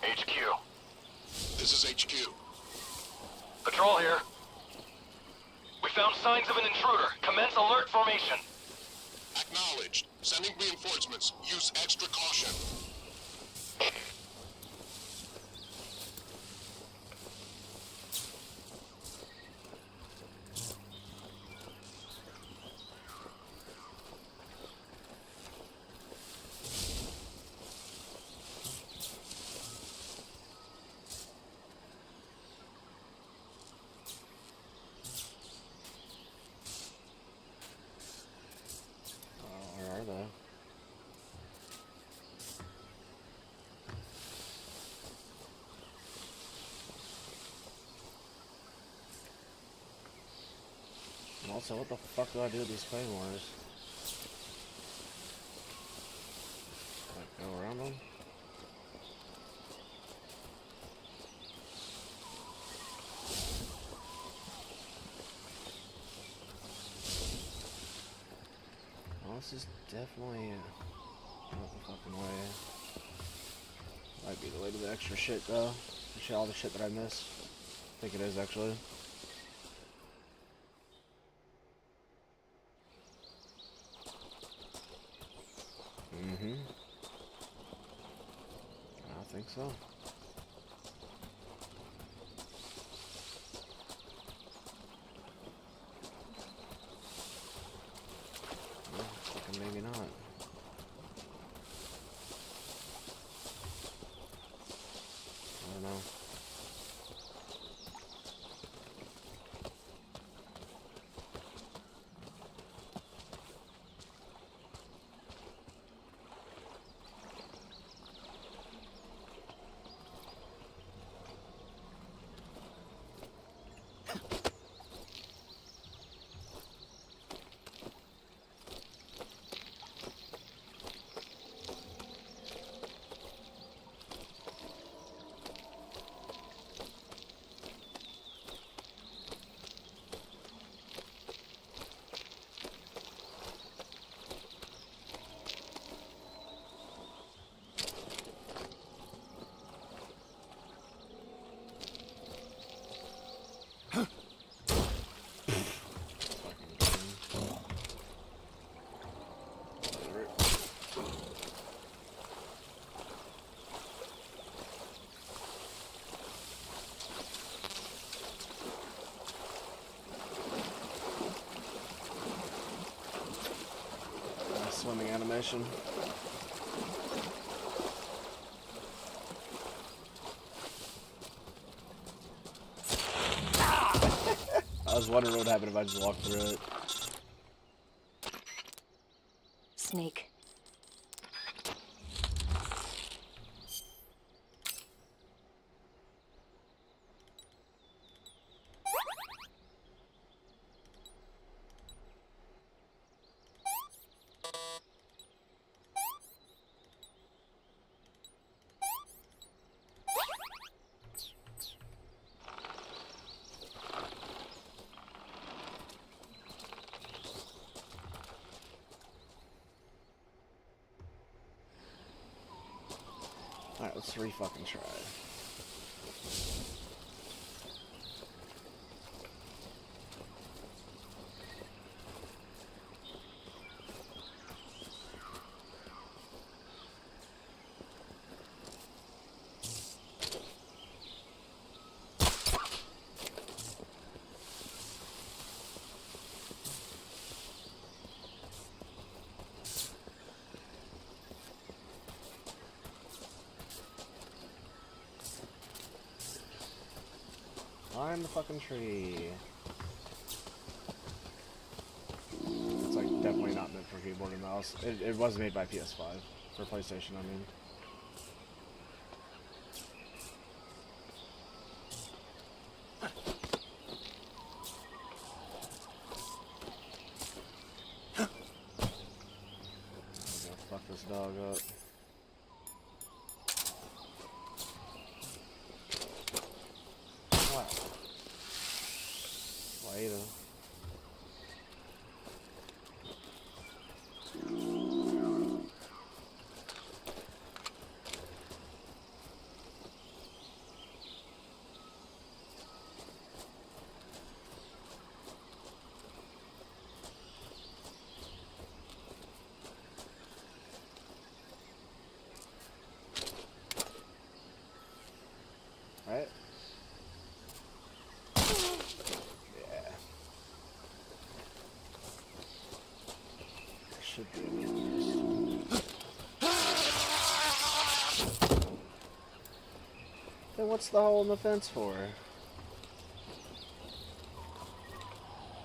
HQ. This is HQ. Patrol here. We found signs of an intruder. Commence alert formation. Acknowledged. Sending reinforcements. Use extra caution. Where are they? And also, what the fuck do I do with these claymores? Like, go around them? Well, this is definitely not the fucking way. Might be the way to the extra shit though. All the shit that I missed. I think it is actually. I think so. Maybe not. I don't know. Swimming animation. I was wondering what would happen if I just walked through it. Snake. Alright, let's re-fucking try. Climb the fucking tree. It's like definitely not meant for keyboard and mouse. It was made by PS5 for PlayStation, I mean. I'm gonna fuck this dog up. Later. Right? Should be then what's the hole in the fence for?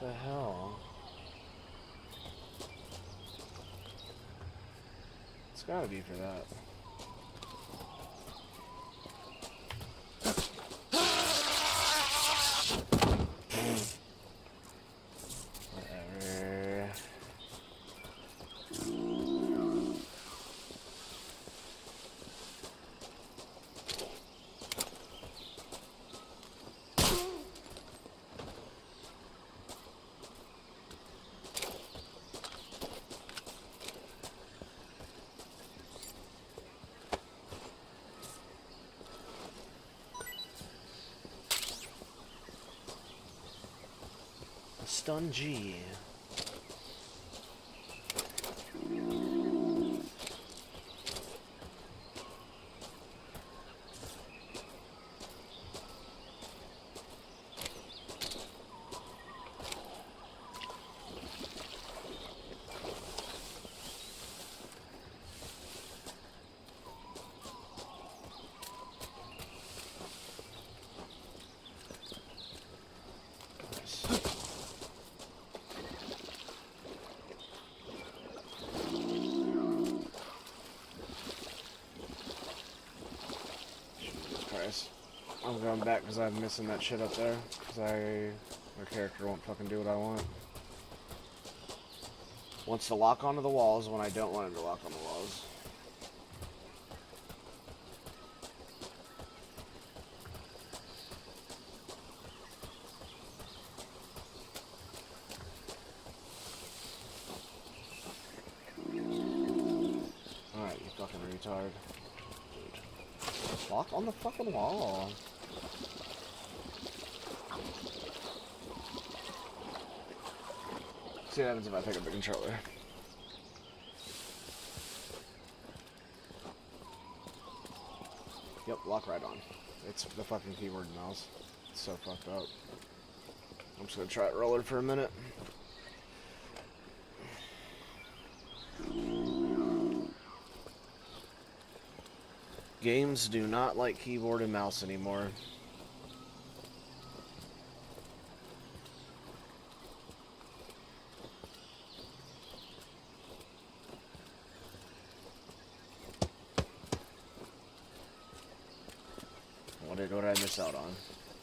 The hell? It's gotta be for that. Whatever. Stun G. I'm going back because I'm missing that shit up there. Because my character won't fucking do what I want. Wants to lock onto the walls when I don't want him to lock on the walls. Alright, you fucking retard. Dude. Lock on the fucking wall. See what happens if I pick up the controller. Yep, lock right on. It's the fucking keyboard and mouse. It's so fucked up. I'm just gonna try it roller for a minute. Games do not like keyboard and mouse anymore. I miss out on?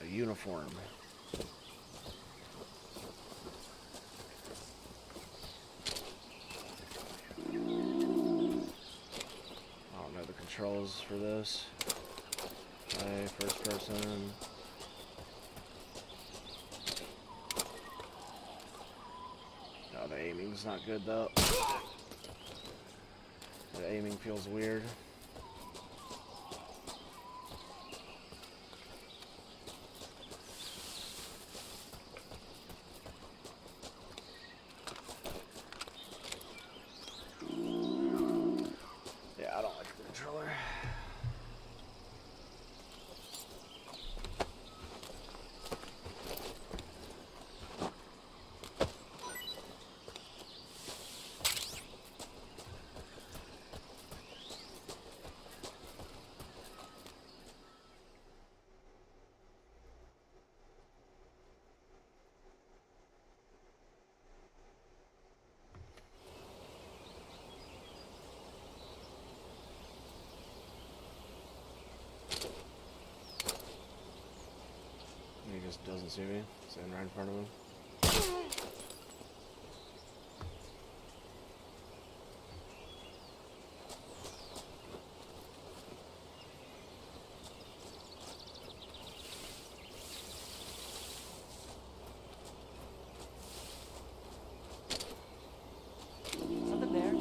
A uniform. I don't know the controls for this. Play, first person. Oh, the aiming's not good though. The aiming feels weird. Yeah, I don't like the controller. He just doesn't see me, standing right in front of him. Something there.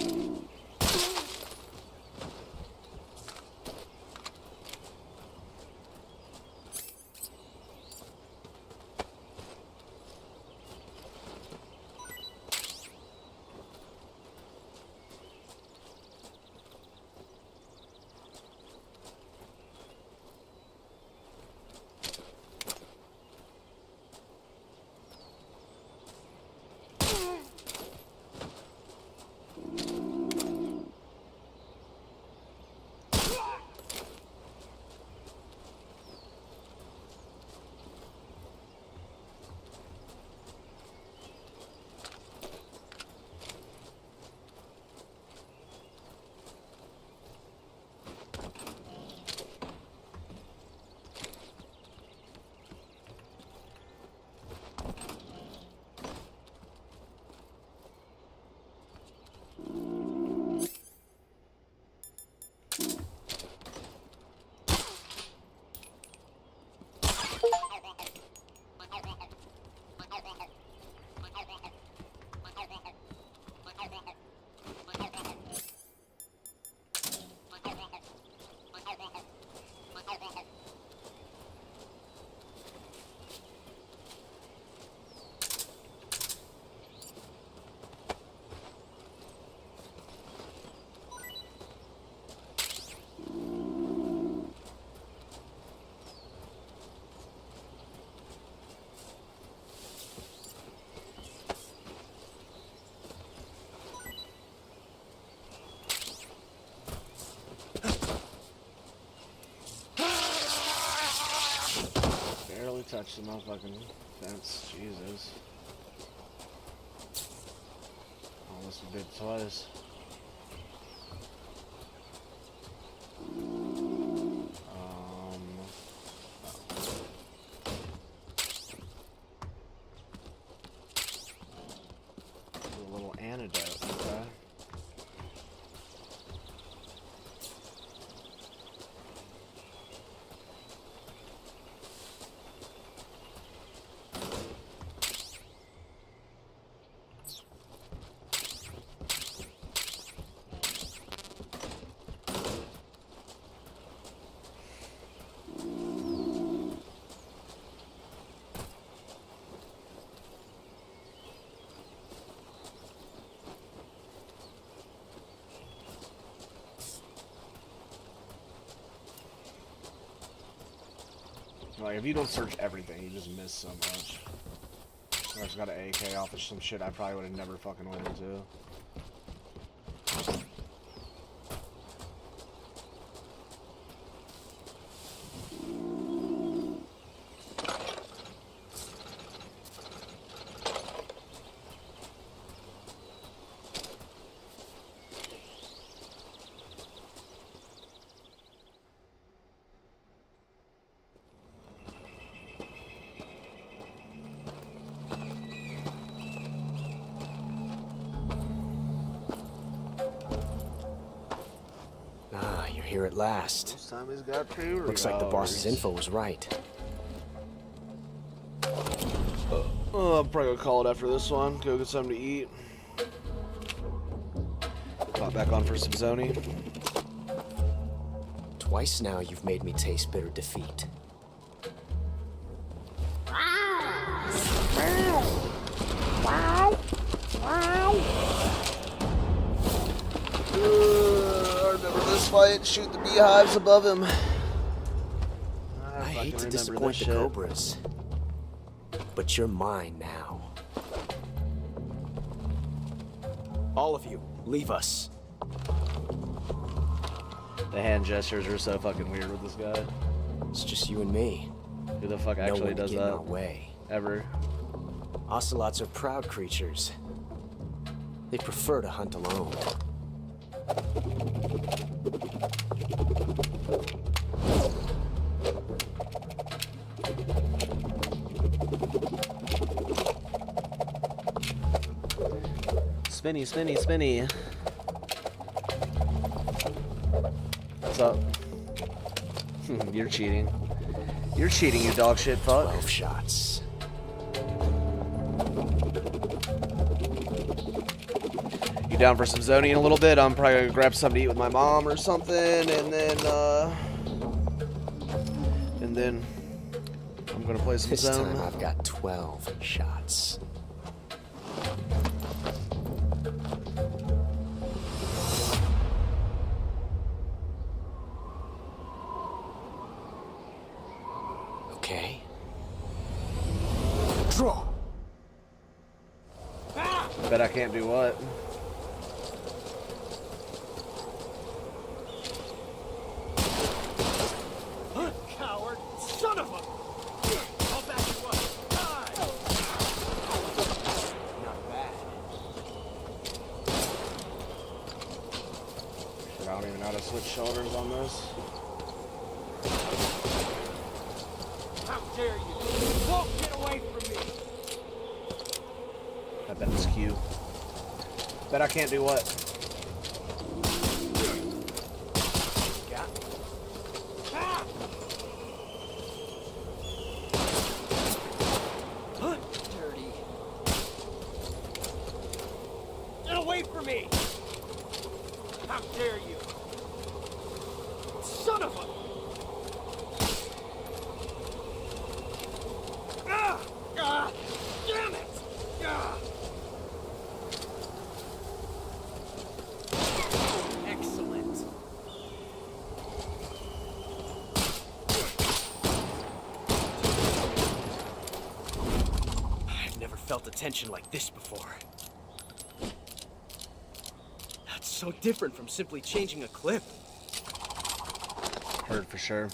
Barely touched the motherfucking fence. Jesus. Almost a bit twice. A little antidote, okay? Like, if you don't search everything, you just miss so much. I just got an AK off of some shit I probably would have never fucking went into. here at last. This time he's got two Looks like the boss's revolvers. info was right. Oh, I'm probably gonna call it after this one. Go get something to eat. Pop back on for some Zoni. Twice now you've made me taste bitter defeat. I remember this fight. Shoot the beehives above him. I hate to disappoint the Cobras, but you're mine now. All of you, leave us. The hand gestures are so fucking weird with this guy. It's just you and me. Who the fuck No actually one does get in that? our way. Ever. Ocelots are proud creatures. They prefer to hunt alone. Spinny, spinny, spinny. What's up? You're cheating. You're cheating, you dog shit fuck. 12 shots. You down for some Zoni in a little bit? I'm probably gonna grab something to eat with my mom or something, and then I'm gonna play some This Zone. time I've got 12 shots. Okay. Draw. Bet I can't do what? Coward! Son of a... I'll back you up. Die! Not bad. Shit, I don't even know how to switch shoulders on this. How dare you! Won't get away from me! I bet it's Q. Bet I can't do what? Got dirty. Get away from me! How dare you! Son of a... Damn it! Excellent. I've never felt a tension like this before. That's so different from simply changing a clip. Heard for sure.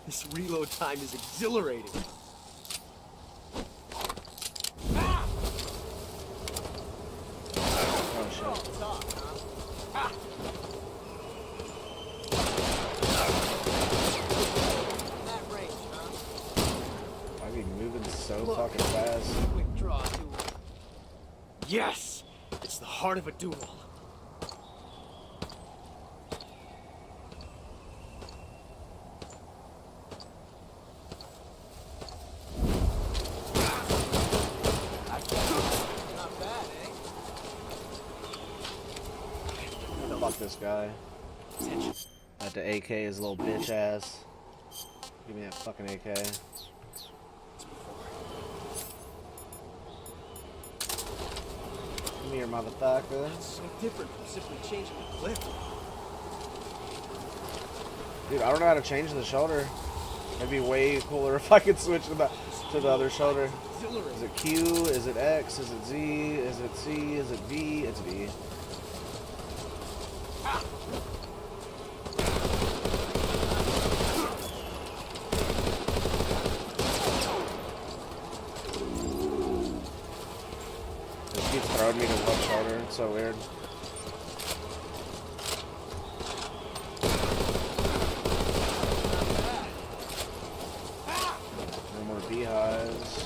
This reload time is exhilarating. Oh shit. Why are you moving so fucking fast? Quick draw duel. Yes! It's the heart of a duel. Not bad, eh? Fuck this guy. At the AK his little bitch ass. Give me that fucking AK. Come here, motherfucker. It's so different from simply changing a clip. Dude, I don't know how to change the shoulder. It'd be way cooler if I could switch to the other shoulder. Is it Q? Is it X? Is it Z? Is it C? Is it V? It's V. It keeps throwing me to the left shoulder. It's so weird. No more beehives.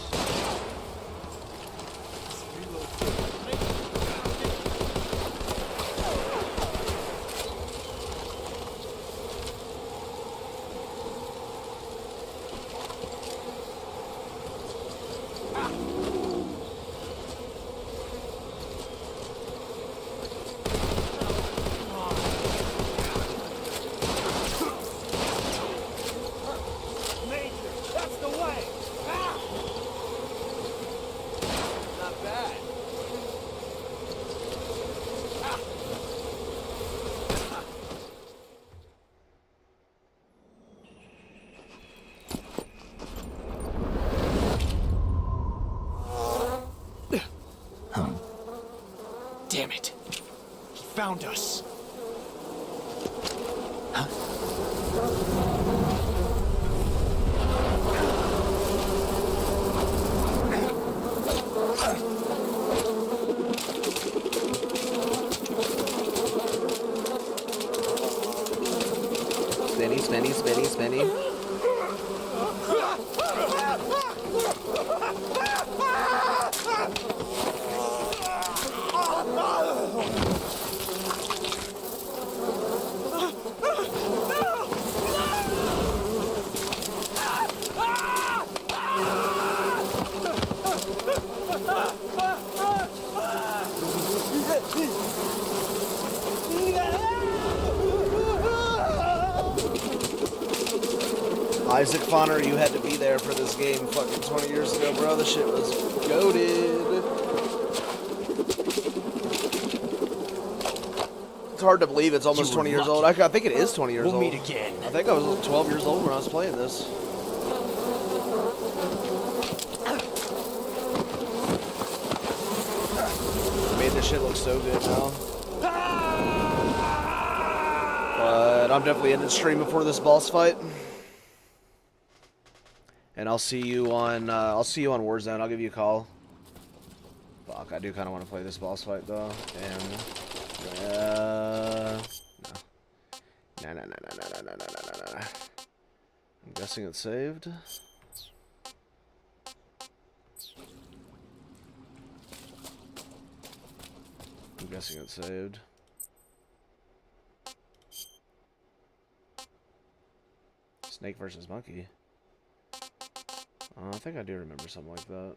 found us. Spinny, spinny, spinny, spinny. Isaac Fonner, you had to be there for this game fucking 20 years ago, bro. This shit was goated. It's hard to believe it's almost 20 years old. I think it is 20 years old. We'll meet again. I think I was 12 years old when I was playing this. Made this shit look so good now. But I'm definitely ending stream before this boss fight. And I'll see you on Warzone. I'll give you a call. Fuck, I do kind of want to play this boss fight though. And no. I'm guessing it's saved. I'm guessing it's saved. Snake versus monkey. I think I do remember something like that.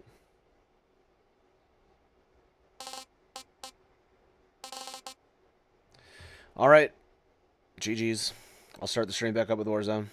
Alright. GG's. I'll start the stream back up with Warzone.